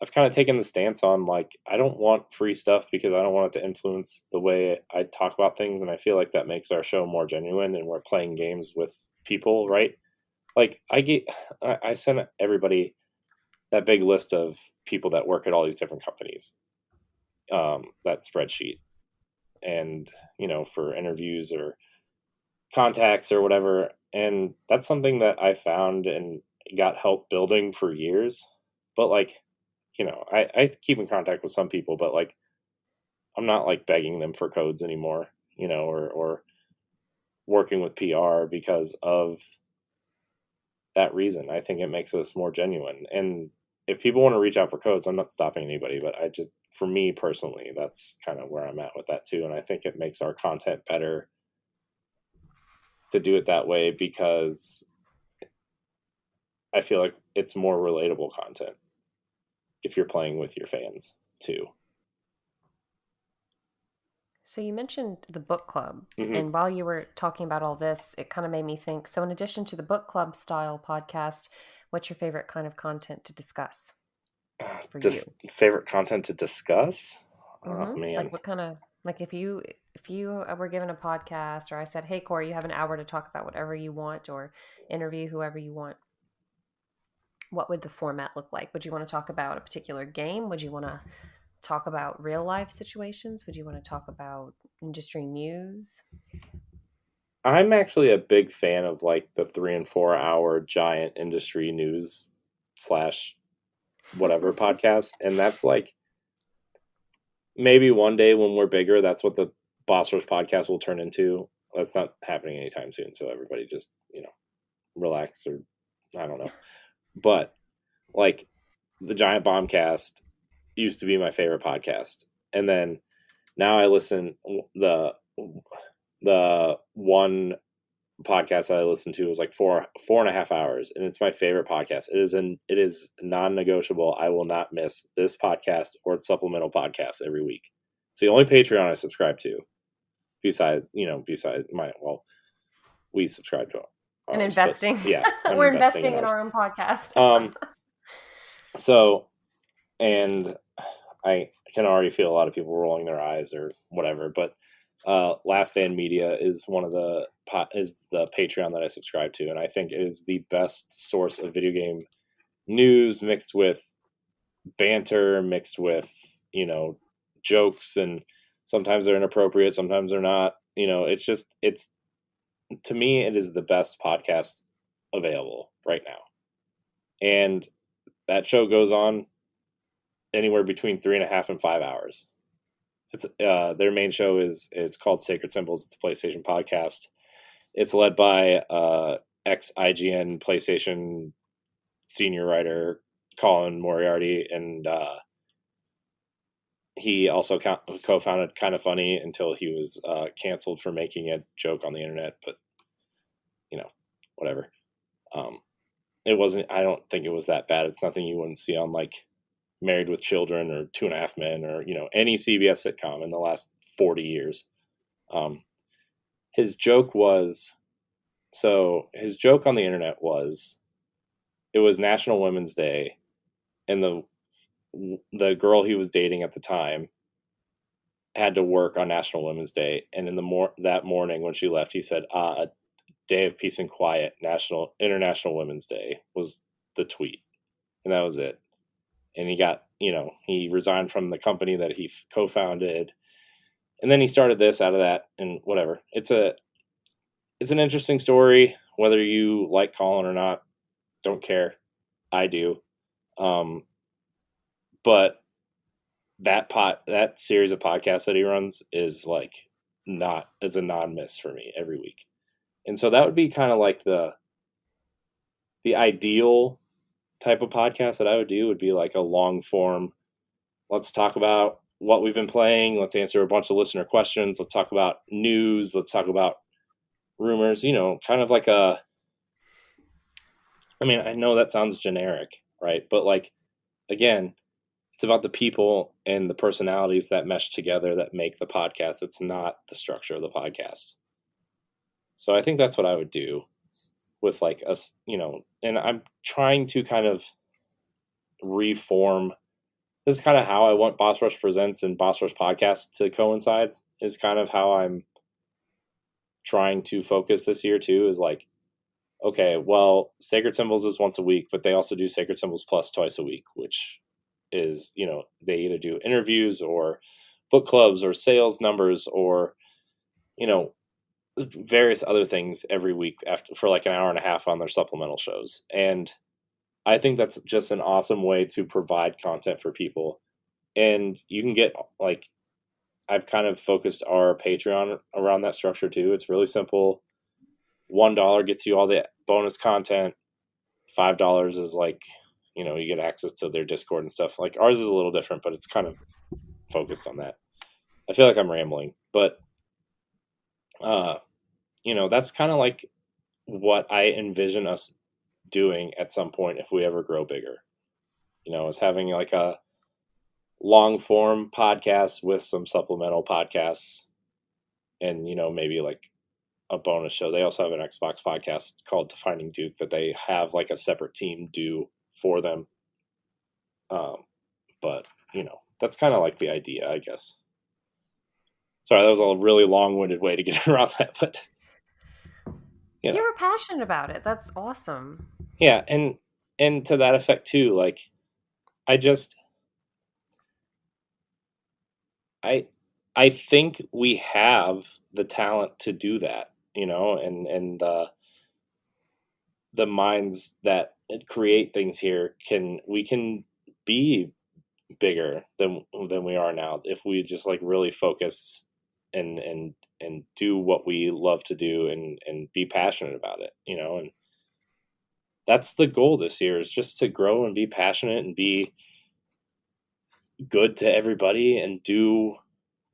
C: I've kind of taken the stance on like, I don't want free stuff because I don't want it to influence the way I talk about things. And I feel like that makes our show more genuine, and we're playing games with people, right? Like I sent everybody that big list of people that work at all these different companies, that spreadsheet, and, for interviews or contacts or whatever. And that's something that I found and got help building for years. But like, I keep in contact with some people, but like, I'm not like begging them for codes anymore, or working with PR because of that reason. I think it makes us more genuine. And if people want to reach out for codes, I'm not stopping anybody, but for me personally, that's kind of where I'm at with that too. And I think it makes our content better to do it that way, because I feel like it's more relatable content if you're playing with your fans too.
B: So you mentioned the book club,
C: Mm-hmm.
B: and while you were talking about all this, it kind of made me think, so in addition to the book club style podcast, what's your favorite kind of content to discuss for you?
C: Favorite content to discuss?
B: Mm-hmm.
C: Oh man.
B: Like what kind of, like if you were given a podcast, or I said, hey Corey, you have an hour to talk about whatever you want or interview whoever you want, what would the format look like? Would you want to talk about a particular game? Would you want to talk about real life situations? Would you want to talk about industry news?
C: I'm actually a big fan of like the 3 and 4 hour giant industry news / whatever podcast. And that's like, maybe one day when we're bigger, that's what the Boss Rush podcast will turn into. That's not happening anytime soon. So everybody just, relax, or I don't know. But like the Giant Bombcast used to be my favorite podcast. And then now I listen, the one podcast that I listened to was like 4.5 hours, and it's my favorite podcast. It is non-negotiable. I will not miss this podcast or its supplemental podcast every week. It's the only Patreon I subscribe to, besides we subscribe to ours,
B: and investing.
C: But, yeah,
B: we're investing in our own podcast.
C: So, and I can already feel a lot of people rolling their eyes or whatever, but Last Stand Media is the Patreon that I subscribe to, and I think it is the best source of video game news, mixed with banter, mixed with jokes, and sometimes they're inappropriate, sometimes they're not. It's to me, it is the best podcast available right now. And that show goes on anywhere between 3.5 and 5 hours. It's their main show is called Sacred Symbols. It's a PlayStation podcast. It's led by ex IGN PlayStation senior writer Colin Moriarty, and he also co-founded Kind of Funny until he was canceled for making a joke on the internet. But whatever. It wasn't. I don't think it was that bad. It's nothing you wouldn't see on like Married with Children or 2.5 Men or any CBS sitcom in the last 40 years. His joke on the internet was, it was National Women's Day, and the girl he was dating at the time had to work on National Women's Day, and in that morning when she left, he said, "A day of peace and quiet, International Women's Day," was the tweet, and that was it. And he got, he resigned from the company that he co-founded, and then he started this out of that, and whatever. It's an interesting story, whether you like Colin or not. Don't care. I do. But that series of podcasts that he runs is like it's a non-miss for me every week. And so that would be kind of like the ideal type of podcast that I would do, would be like a long form. Let's talk about what we've been playing. Let's answer a bunch of listener questions. Let's talk about news. Let's talk about rumors, kind of like I know that sounds generic, right? But like, again, it's about the people and the personalities that mesh together that make the podcast. It's not the structure of the podcast. So I think that's what I would do with like us, and I'm trying to kind of reform. This is kind of how I want Boss Rush Presents and Boss Rush Podcast to coincide, is kind of how I'm trying to focus this year too, is like, okay, well, Sacred Symbols is once a week, but they also do Sacred Symbols Plus twice a week, which is, they either do interviews or book clubs or sales numbers or, various other things every week for like an hour and a half on their supplemental shows. And I think that's just an awesome way to provide content for people. And you can get like, I've kind of focused our Patreon around that structure too. It's really simple. $1 gets you all the bonus content. $5 is like, you get access to their Discord and stuff. Like ours is a little different, but it's kind of focused on that. I feel like I'm rambling, but that's kind of like what I envision us doing at some point if we ever grow bigger. Is having like a long form podcast with some supplemental podcasts, and maybe like a bonus show. They also have an Xbox podcast called Defining Duke that they have like a separate team do for them. But that's kind of like the idea, I guess. Sorry, that was a really long-winded way to get around that, but
B: you were passionate about it. That's awesome.
C: Yeah, and to that effect too, like I think we have the talent to do that, and the minds that create things here we can be bigger than we are now if we just like really focus and do what we love to do and be passionate about it, and that's the goal this year, is just to grow and be passionate and be good to everybody and do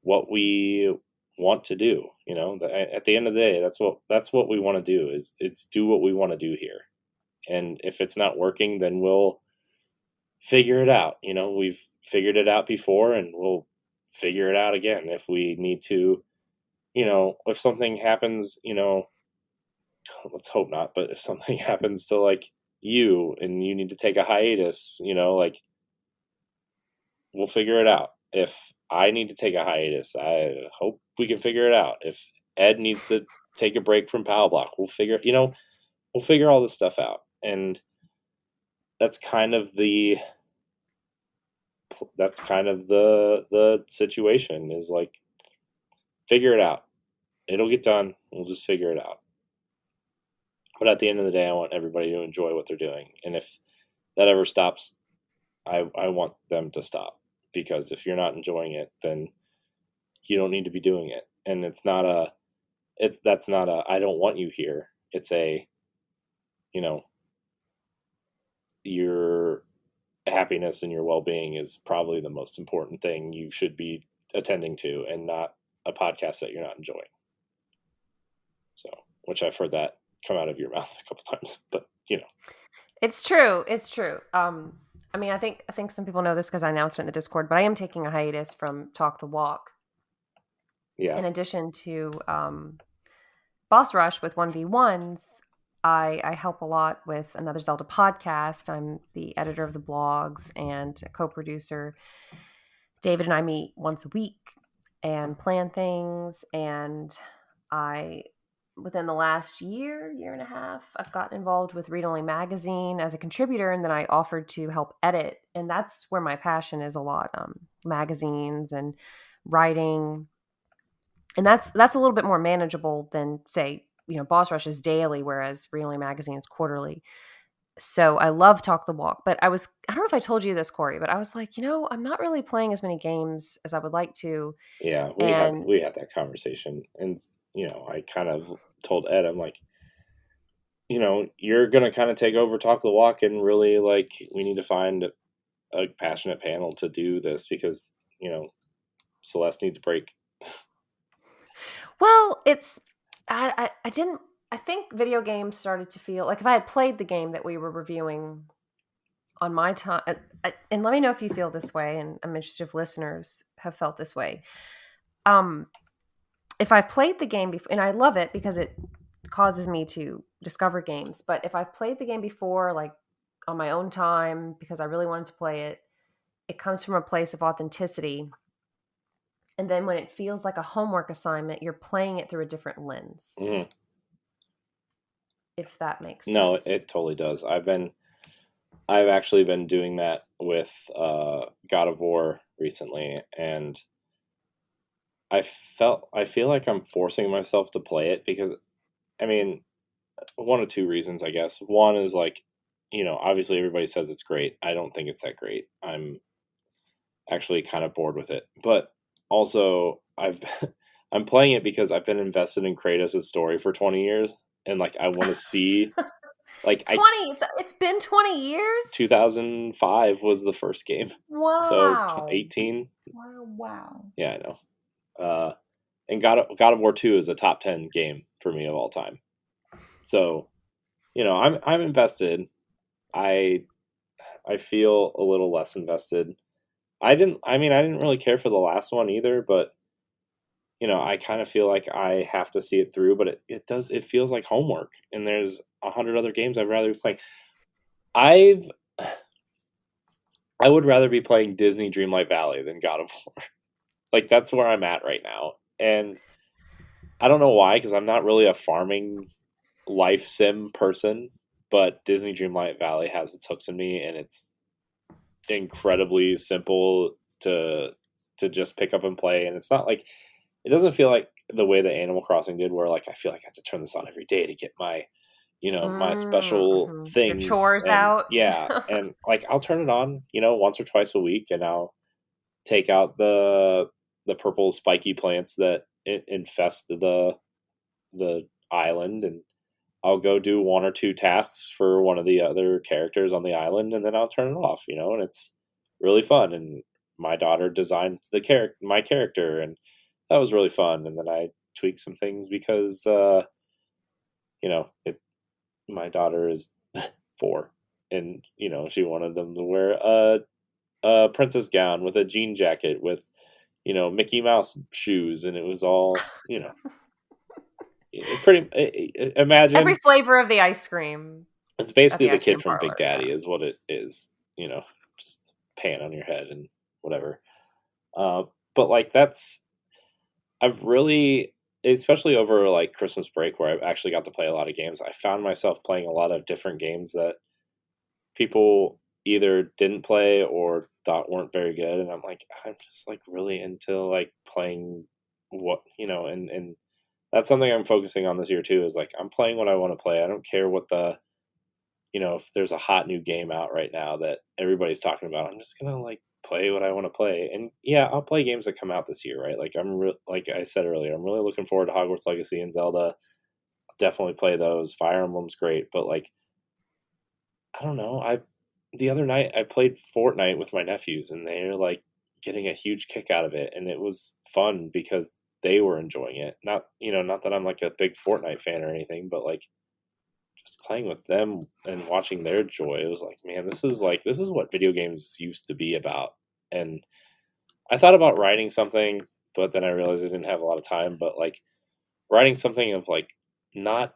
C: what we want to do. At the end of the day, that's what we want to do, is it's do what we want to do here. And if it's not working, then we'll figure it out. We've figured it out before, and we'll figure it out again if we need to. If something happens, let's hope not, but if something happens to like you and you need to take a hiatus, like we'll figure it out. If I need to take a hiatus, I hope we can figure it out. If Ed needs to take a break from Power Block, we'll figure all this stuff out. And that's kind of the situation, is like, figure it out. It'll get done. We'll just figure it out. But at the end of the day, I want everybody to enjoy what they're doing. And if that ever stops, I want them to stop, because if you're not enjoying it, then you don't need to be doing it. And that's not a, I don't want you here. It's a, you know, your happiness and your well-being is probably the most important thing you should be attending to, and not a podcast that you're not enjoying. So, which I've heard that come out of your mouth a couple times, but
B: It's true. It's true. I mean, I think some people know this because I announced it in the Discord, but I am taking a hiatus from Talk the Walk.
C: yeah.
B: In addition to Boss Rush with 1v1s, I help a lot with Another Zelda podcast. I'm the editor of the blogs and a co-producer. David and I meet once a week and plan things. And within the last year and a half, I've gotten involved with Read Only Magazine as a contributor, and then I offered to help edit. And that's where my passion is a lot, magazines and writing. And that's a little bit more manageable than, say, Boss Rush is daily, whereas Read Only Magazine is quarterly. So I love Talk the Walk, but I don't know if I told you this, Corey, but I was like, I'm not really playing as many games as I would like to.
C: Yeah,
B: And
C: we had that conversation, and I kind of told Ed, I'm like, you're gonna kind of take over Talk the Walk, and really, like, we need to find a passionate panel to do this, because Celeste needs a break.
B: well, I didn't. I think video games started to feel like if I had played the game that we were reviewing on my time, and let me know if you feel this way, and I'm interested if listeners have felt this way. If I've played the game before, and I love it because it causes me to discover games, but if I've played the game before, like on my own time, because I really wanted to play it, it comes from a place of authenticity. And then when it feels like a homework assignment, you're playing it through a different lens.
C: Mm-hmm.
B: If that makes sense.
C: No, it totally does. I've actually been doing that with God of War recently, and I feel like I'm forcing myself to play it, because, I mean, one of two reasons, I guess. One is, like, obviously everybody says it's great. I don't think it's that great. I'm actually kind of bored with it. But also, I'm playing it because I've been invested in Kratos' story for 20 years, and, like, I want to see, like,
B: 20. It's been 20 years.
C: 2005 was the first game.
B: Wow.
C: So 18.
B: Wow.
C: Yeah, I know. And God of War 2 is a top 10 game for me of all time. So, I'm invested. I feel a little less invested. I didn't really care for the last one either, but I kind of feel like I have to see it through, but it feels like homework, and there's 100 other games I'd rather be playing. I would rather be playing Disney Dreamlight Valley than God of War. Like, that's where I'm at right now. And I don't know why, because I'm not really a farming life sim person, but Disney Dreamlight Valley has its hooks in me, and it's incredibly simple to just pick up and play. And it's not like, it doesn't feel like the way that Animal Crossing did, where, like, I feel like I have to turn this on every day to get my my special things,
B: your chores
C: and,
B: out.
C: Yeah, and, like, I'll turn it on once or twice a week, and I'll take out the purple spiky plants that infest the island, and I'll go do one or two tasks for one of the other characters on the island, and then I'll turn it off, and it's really fun. And my daughter designed my character, and that was really fun. And then I tweaked some things because, my daughter is 4, and, she wanted them to wear a princess gown with a jean jacket with, Mickey Mouse shoes, and it was all, imagine
B: Every flavor of the ice cream.
C: it's basically the
B: ice cream
C: kid from Big
B: parlor,
C: Daddy is what it is, just pan on your head and whatever. But, like, I've really, especially over, like, Christmas break, where I've actually got to play a lot of games, I found myself playing a lot of different games that people either didn't play or thought weren't very good. And I'm like, I'm just, like, really into, like, playing what, and that's something I'm focusing on this year too, is like, I'm playing what I want to play. I don't care what if there's a hot new game out right now that everybody's talking about, I'm just going to like play what I want to play. And yeah, I'll play games that come out this year, right? Like like I said earlier, I'm really looking forward to Hogwarts Legacy and Zelda. I'll definitely play those. Fire Emblem's great, but like, I don't know. The other night I played Fortnite with my nephews, and they're like getting a huge kick out of it, and it was fun because they were enjoying it. Not that I'm like a big Fortnite fan or anything, but like just playing with them and watching their joy, it was like, man, this is what video games used to be about. And I thought about writing something, but then I realized I didn't have a lot of time. But like writing something of like, not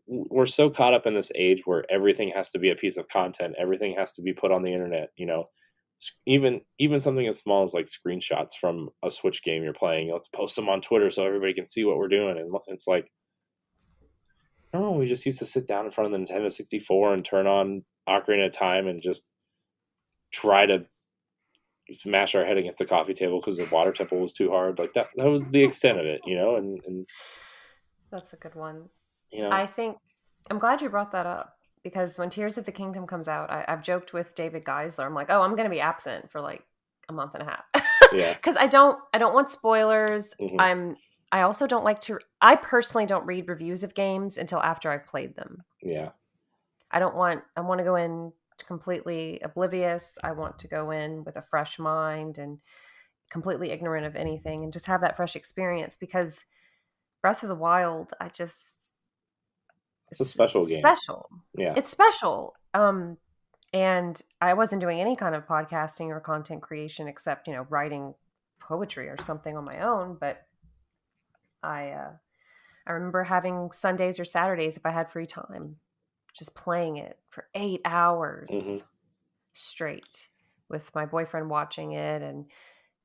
C: we're so caught up in this age where everything has to be a piece of content, everything has to be put on the internet, even something as small as like screenshots from a Switch game you're playing, let's post them on Twitter so everybody can see what we're doing. And it's like, I don't know, we just used to sit down in front of the Nintendo 64 and turn on Ocarina of Time and just try to smash our head against the coffee table because the water temple was too hard. Like that was the extent of it, and
B: That's a good one.
C: you know
B: I think I'm glad you brought that up, because when Tears of the Kingdom comes out, I've joked with David Geisler. I'm like, oh, I'm going to be absent for like a month and a half.
C: Yeah.
B: Because I don't want spoilers.
C: Mhm.
B: I also don't like to. I personally don't read reviews of games until after I've played them.
C: Yeah.
B: I want to go in completely oblivious. I want to go in with a fresh mind and completely ignorant of anything, and just have that fresh experience, because Breath of the Wild,
C: It's a special game.
B: special.
C: Yeah.
B: It's special. And I wasn't doing any kind of podcasting or content creation except, writing poetry or something on my own. But I remember having Sundays or Saturdays, if I had free time, just playing it for 8 hours
C: Mhm.
B: straight, with my boyfriend watching it and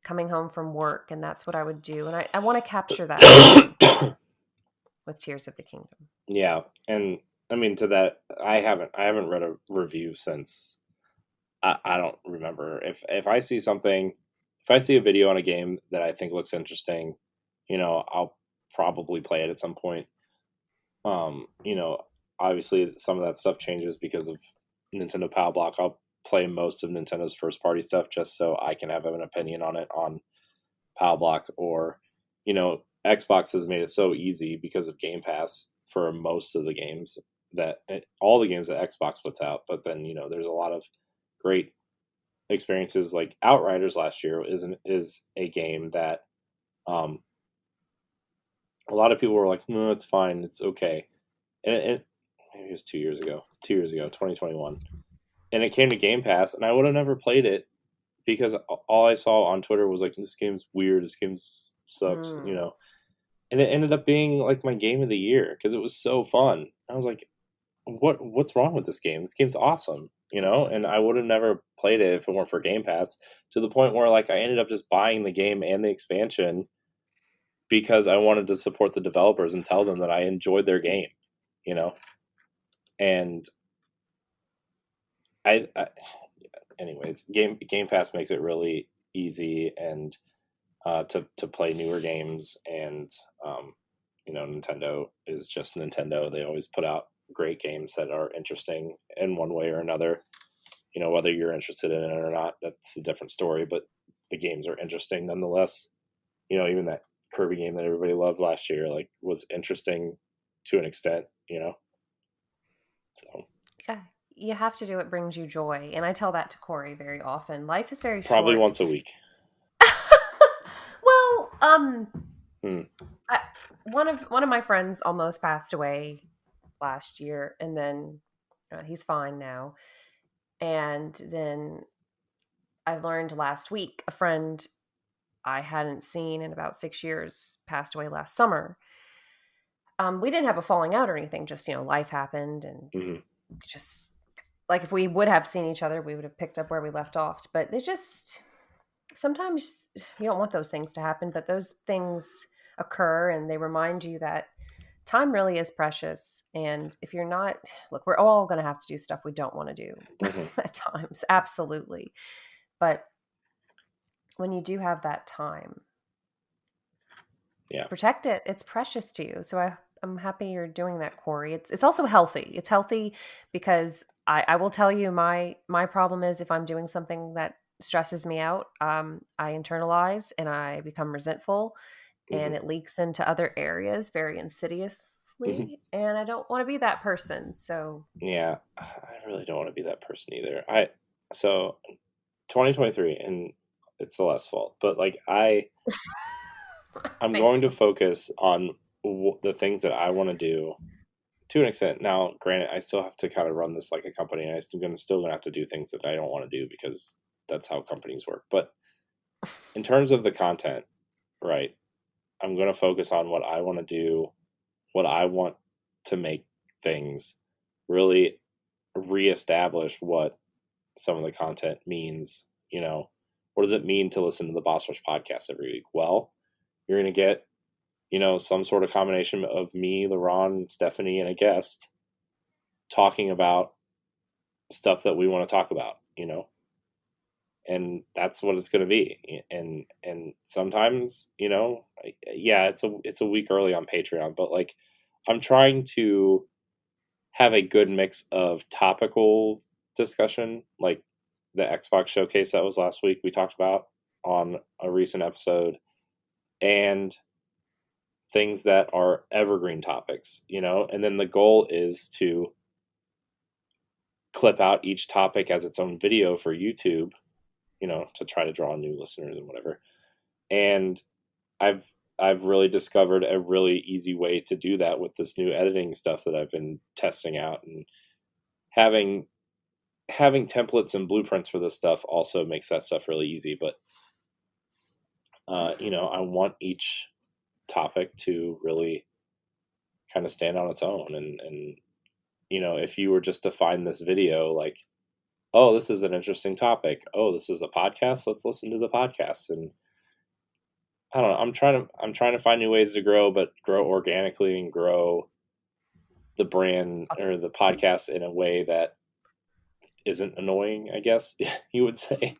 B: coming home from work. And that's what I would do. And I want to capture that with Tears of the Kingdom.
C: Yeah. And I mean, to that, I haven't read a review since, I don't remember. If I see something, if I see a video on a game that I think looks interesting, I'll probably play it at some point. Obviously some of that stuff changes because of Nintendo Power Block. I'll play most of Nintendo's first party stuff just so I can have an opinion on it on Power Block. Or, Xbox has made it so easy because of Game Pass for most of the games, that all the games that Xbox puts out. But then, there's a lot of great experiences. Like Outriders last year is a game that a lot of people were like, no, it's fine, it's okay. And maybe it was 2 years ago, 2021. And it came to Game Pass, and I would have never played it because all I saw on Twitter was like, this game's weird, this game sucks, And it ended up being like my game of the year because it was so fun. I was like, what's wrong with this game? This game's awesome, And I would have never played it if it weren't for Game Pass, to the point where like I ended up just buying the game and the expansion because I wanted to support the developers and tell them that I enjoyed their game, And I anyways, Game Pass makes it really easy and to play newer games, and Nintendo is just Nintendo. They always put out great games that are interesting in one way or another. Whether you're interested in it or not, that's a different story. But the games are interesting nonetheless. Even that Kirby game that everybody loved last year, like, was interesting to an extent. So
B: Yeah, you have to do what brings you joy, and I tell that to Corey very often. Life is very
C: probably
B: short.
C: once a week.
B: Well,
C: Hmm.
B: one of my friends almost passed away last year, and then he's fine now. And then I learned last week, a friend I hadn't seen in about 6 years passed away last summer. We didn't have a falling out or anything, just, life happened, and
C: Mm-hmm.
B: just like if we would have seen each other, we would have picked up where we left off. But it just, sometimes you don't want those things to happen, but those things occur, and they remind you that time really is precious. And if you're not, look, we're all going to have to do stuff we don't want to do at times. Absolutely. But when you do have that time,
C: Yeah.
B: protect it. It's precious to you. So I'm happy you're doing that, Corey. It's also healthy. It's healthy because I will tell you my problem is if I'm doing something that stresses me out, I internalize and I become resentful, and
C: Mm-hmm.
B: it leaks into other areas very insidiously. And I don't want to be that person. So
C: Yeah, I really don't want to be that person either. So 2023, and it's Celeste's fault, but like I'm
B: thank
C: going to
B: you.
C: focus on the things that I want to do to an extent. Now, granted, I still have to kind of run this like a company, and still gonna have to do things that I don't want to do because that's how companies work. But in terms of the content, right, I'm going to focus on what I want to do, what I want to make things really reestablish what some of the content means. What does it mean to listen to the Boss Rush podcast every week? Well, you're going to get, some sort of combination of me, LaRon, Stephanie, and a guest talking about stuff that we want to talk about, and that's what it's going to be. And sometimes, yeah, it's a week early on Patreon, but like I'm trying to have a good mix of topical discussion, like the Xbox showcase that was last week we talked about on a recent episode, and things that are evergreen topics, and then the goal is to clip out each topic as its own video for YouTube, to try to draw new listeners and whatever. And I've I've really discovered a really easy way to do that with this new editing stuff that I've been testing out, and having templates and blueprints for this stuff also makes that stuff really easy. But I want each topic to really kind of stand on its own, and if you were just to find this video like, oh, this is an interesting topic, oh, this is a podcast, let's listen to the podcast. And I don't know, I'm trying to find new ways to grow, but grow organically and grow the brand or the podcast in a way that isn't annoying, I guess you would say.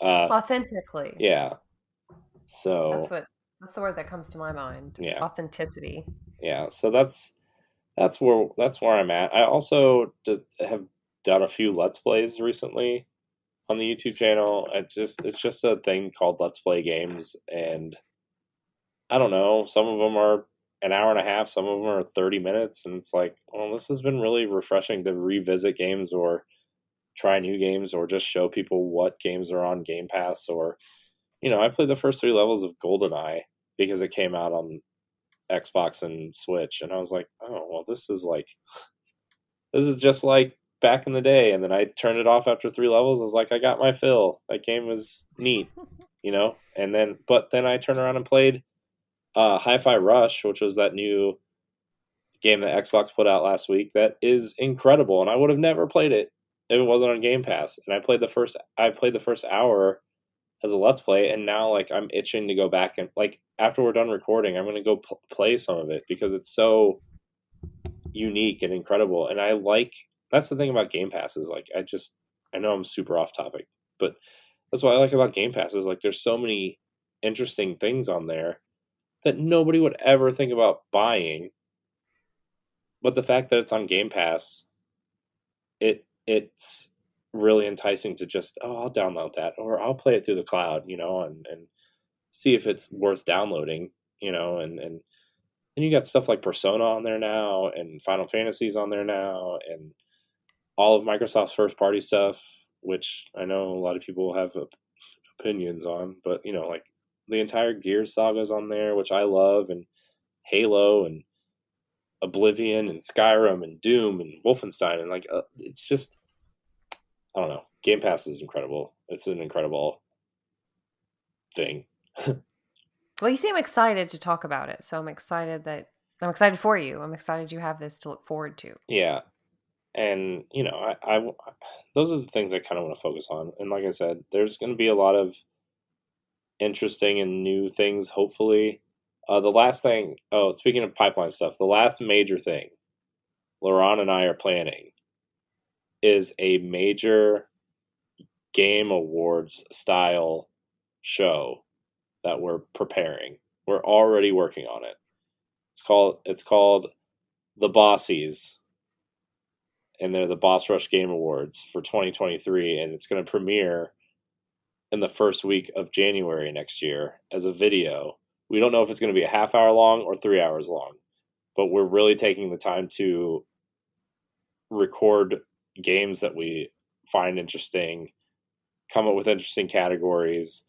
B: Authentically.
C: Yeah.
B: That's
C: So
B: that's the word that comes to my mind.
C: yeah,
B: Authenticity.
C: yeah. So that's where I'm at. I also just have done a few Let's Plays recently on the YouTube channel. It's just a thing called Let's Play Games, and I don't know. Some of them are an hour and a half. Some of them are 30 minutes, and it's like, well, this has been really refreshing to revisit games or try new games or just show people what games are on Game Pass. Or, I played the first 3 levels of GoldenEye because it came out on Xbox and Switch, and I was like, oh, well, this is just like back in the day. And then I turned it off after 3 levels. I was like, I got my fill. That game was neat, And then I turned around and played Hi-Fi Rush, which was that new game that Xbox put out last week. That is incredible, and I would have never played it if it wasn't on Game Pass. And I played the first hour as a Let's Play, and now like I'm itching to go back and like after we're done recording, I'm gonna go play some of it because it's so unique and incredible. And that's the thing about Game Pass is like I know I'm super off topic, but that's what I like about Game Pass is like there's so many interesting things on there that nobody would ever think about buying. But the fact that it's on Game Pass, it's really enticing to just, oh, I'll download that or I'll play it through the cloud, and see if it's worth downloading, and you got stuff like Persona on there now, and Final Fantasy's on there now, and all of Microsoft's first party stuff, which I know a lot of people have opinions on, but like the entire Gears saga's on there, which I love, and Halo and Oblivion and Skyrim and Doom and Wolfenstein, and like it's just, I don't know. Game Pass is incredible. It's an incredible thing.
B: Well, you seem excited to talk about it, so I'm excited for you. I'm excited you have this to look forward to.
C: Yeah, and those are the things I kind of want to focus on. And like I said, there's going to be a lot of interesting and new things. Hopefully, the last thing. Oh, speaking of pipeline stuff, the last major thing LaRon and I are planning is a major game awards style show that we're preparing. We're already working on it. It's called the Bossies, and they're the Boss Rush Game Awards for 2023, and it's going to premiere in the first week of January next year as a video. We don't know if it's going to be a half hour long or 3 hours long, but we're really taking the time to record games that we find interesting, come up with interesting categories,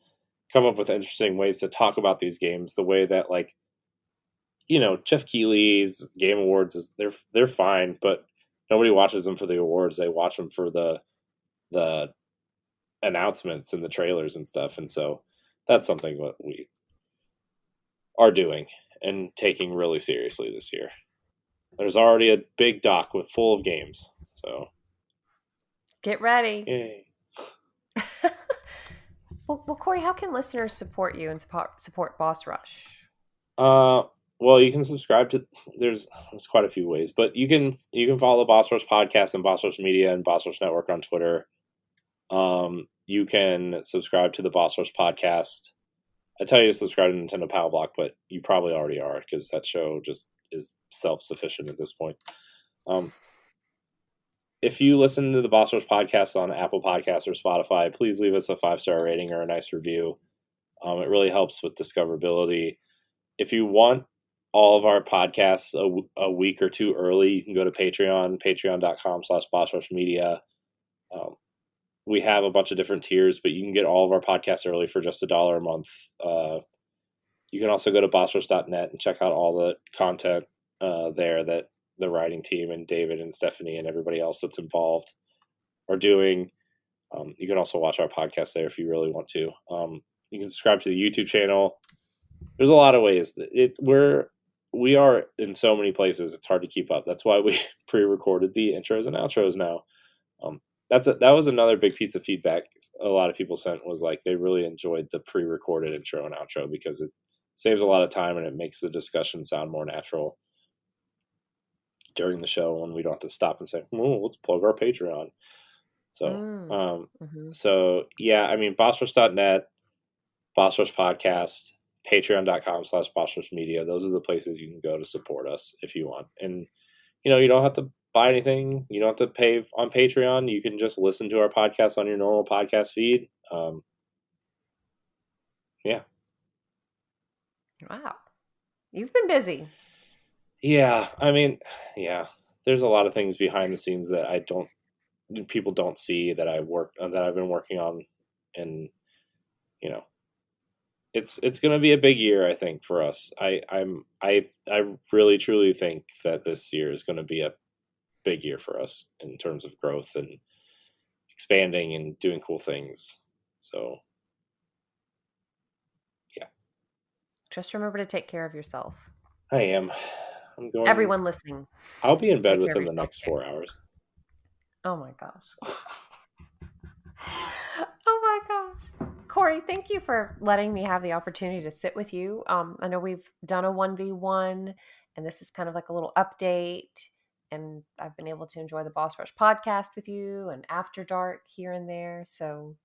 C: come up with interesting ways to talk about these games, the way that, like, Jeff Keighley's Game Awards they're fine, but nobody watches them for the awards. They watch them for the announcements and the trailers and stuff. And so that's something that we are doing and taking really seriously this year. There's already a big doc full of games. So
B: get ready.
C: Yay.
B: Well, Corey, how can listeners support you and support Boss Rush?
C: Well, you can subscribe to. There's quite a few ways, but you can follow Boss Rush Podcast and Boss Rush Media and Boss Rush Network on Twitter. You can subscribe to the Boss Rush Podcast. I tell you to subscribe to Nintendo Power Block, but you probably already are because that show just is self-sufficient at this point. If you listen to the Boss Rush Podcast on Apple Podcasts or Spotify, please leave us a 5-star rating or a nice review. It really helps with discoverability. If you want all of our podcasts a week or two early, you can go to Patreon, patreon.com/BossRushMedia. We have a bunch of different tiers, but you can get all of our podcasts early for just $1 a month. You can also go to bossrush.net and check out all the content there that the writing team and David and Stephanie and everybody else that's involved are doing. You can also watch our podcast there if you really want to. You can subscribe to the YouTube channel. There's a lot of ways. We are in so many places, it's hard to keep up. That's why we pre-recorded the intros and outros now. That was another big piece of feedback a lot of people sent, was like they really enjoyed the pre-recorded intro and outro because it saves a lot of time and it makes the discussion sound more natural during the show when we don't have to stop and say, let's plug our Patreon. So, so yeah, I mean, bossrush.net, Boss Rush Podcast, patreon.com/bossrushmedia. Those are the places you can go to support us if you want. And, you don't have to buy anything. You don't have to pay on Patreon. You can just listen to our podcast on your normal podcast feed. Yeah.
B: Wow. You've been busy.
C: Yeah. I mean, yeah, there's a lot of things behind the scenes that people don't see that I've been working on. And, it's going to be a big year, I think, for us. I really truly think that this year is going to be a big year for us in terms of growth and expanding and doing cool things. So, yeah.
B: Just remember to take care of yourself.
C: I am. I'm going.
B: Everyone listening.
C: I'll be in bed within the next 4 hours.
B: Oh my gosh. Oh my gosh. Corey, thank you for letting me have the opportunity to sit with you. I know we've done a 1v1, and this is kind of like a little update. And I've been able to enjoy the Boss Rush podcast with you and After Dark here and there. So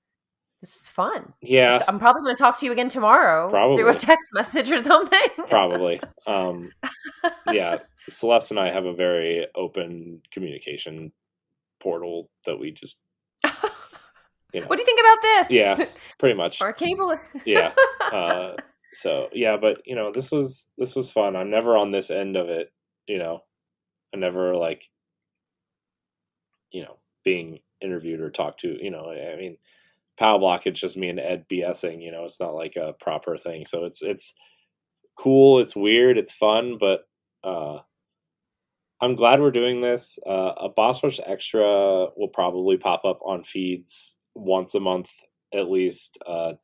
B: this was fun.
C: Yeah.
B: I'm probably going to talk to you again tomorrow.
C: Probably.
B: Through a text message or something.
C: Probably. Yeah. Celeste and I have a very open communication portal that we just...
B: What do you think about this?
C: Yeah, pretty much.
B: Or cable.
C: Yeah. So yeah, but this was fun. I'm never on this end of it. I never being interviewed or talked to. I mean, Power Block. It's just me and Ed BSing. It's not like a proper thing. So it's cool. It's weird. It's fun. But I'm glad we're doing this. A Boss Rush Extra will probably pop up on feeds once a month at least. I'm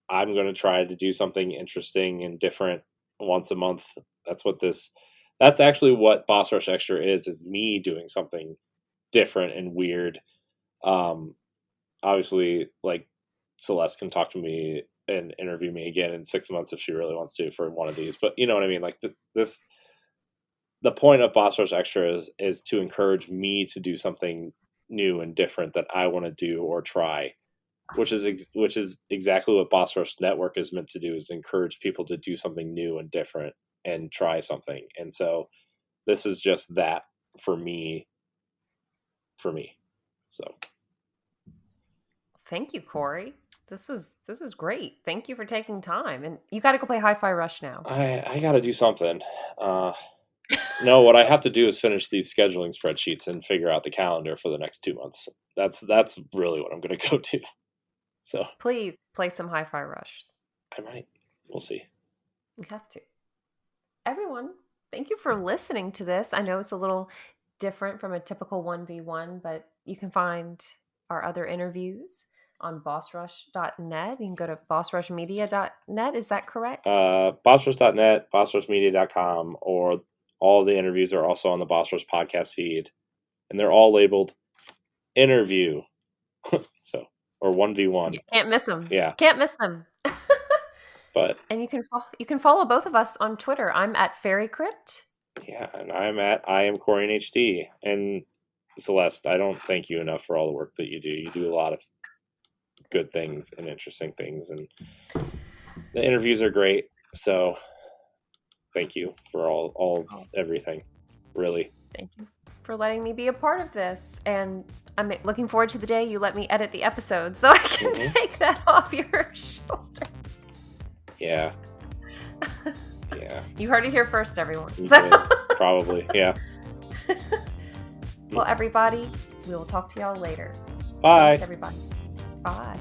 C: going to try to do something interesting and different once a month. That's actually what Boss Rush Extra is me doing something different and weird. Obviously, like, Celeste can talk to me and interview me again in 6 months if she really wants to for one of these. But you know what I mean? Like, the point of Boss Rush Extra is to encourage me to do something new and different that I want to do or try. which is exactly what Boss Rush Network is meant to do, is encourage people to do something new and different and try something. And so this is just that for me. So
B: thank you, Corey. This was great. Thank you for taking time. And you got to go play Hi-Fi Rush now.
C: I got to do something. No, what I have to do is finish these scheduling spreadsheets and figure out the calendar for the next 2 months. That's really what I'm going to go to. So
B: please play some Hi-Fi Rush.
C: I might. We'll see.
B: You have to. Everyone, thank you for listening to this. I know it's a little different from a typical 1v1, but you can find our other interviews on bossrush.net. You can go to bossrushmedia.net. Is that correct?
C: Bossrush.net, bossrushmedia.com, or all the interviews are also on the Boss Rush podcast feed, and they're all labeled interview. So, or 1v1.
B: You can't miss them.
C: Yeah.
B: Can't miss them.
C: But
B: and you can follow both of us on Twitter. I'm at Fairy Crypt.
C: Yeah, and I am Corey in HD. And Celeste, I don't thank you enough for all the work that you do. You do a lot of good things and interesting things, and the interviews are great. So thank you for all everything. Really.
B: Thank you for letting me be a part of this. And I'm looking forward to the day you let me edit the episode so I can take that off your shoulder.
C: Yeah. Yeah.
B: You heard it here first, everyone.
C: You did. Probably, yeah.
B: Well, everybody, we will talk to y'all later.
C: Bye.
B: Thanks, everybody. Bye.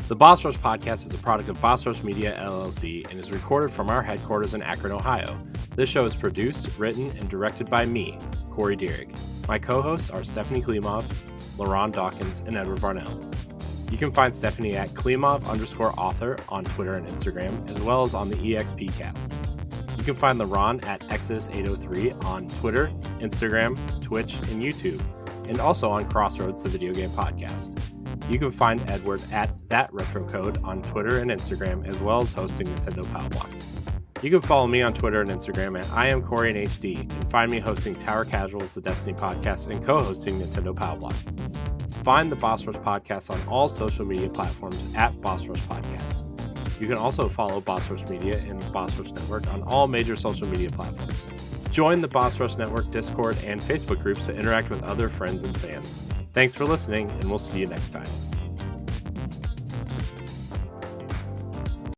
A: The Boss Rush Podcast is a product of Boss Rush Media, LLC, and is recorded from our headquarters in Akron, Ohio. This show is produced, written, and directed by me, Corey Dirrig. My co-hosts are Stephanie Klimov, LaRon Dawkins, and Edward Varnell. You can find Stephanie at Klimov_author on Twitter and Instagram, as well as on the EXPcast. You can find LaRon at Exodus803 on Twitter, Instagram, Twitch, and YouTube, and also on Crossroads, the video game podcast. You can find Edward at ThatRetroCode on Twitter and Instagram, as well as hosting Nintendo Power Block. You can follow me on Twitter and Instagram at I am Corey in HD, and find me hosting Tower Casuals, the Destiny podcast, and co-hosting Nintendo Power Block. Find the Boss Rush Podcast on all social media platforms at Boss Rush Podcast. You can also follow Boss Rush Media and the Boss Rush Network on all major social media platforms. Join the Boss Rush Network Discord and Facebook groups to interact with other friends and fans. Thanks for listening, and we'll see you next time.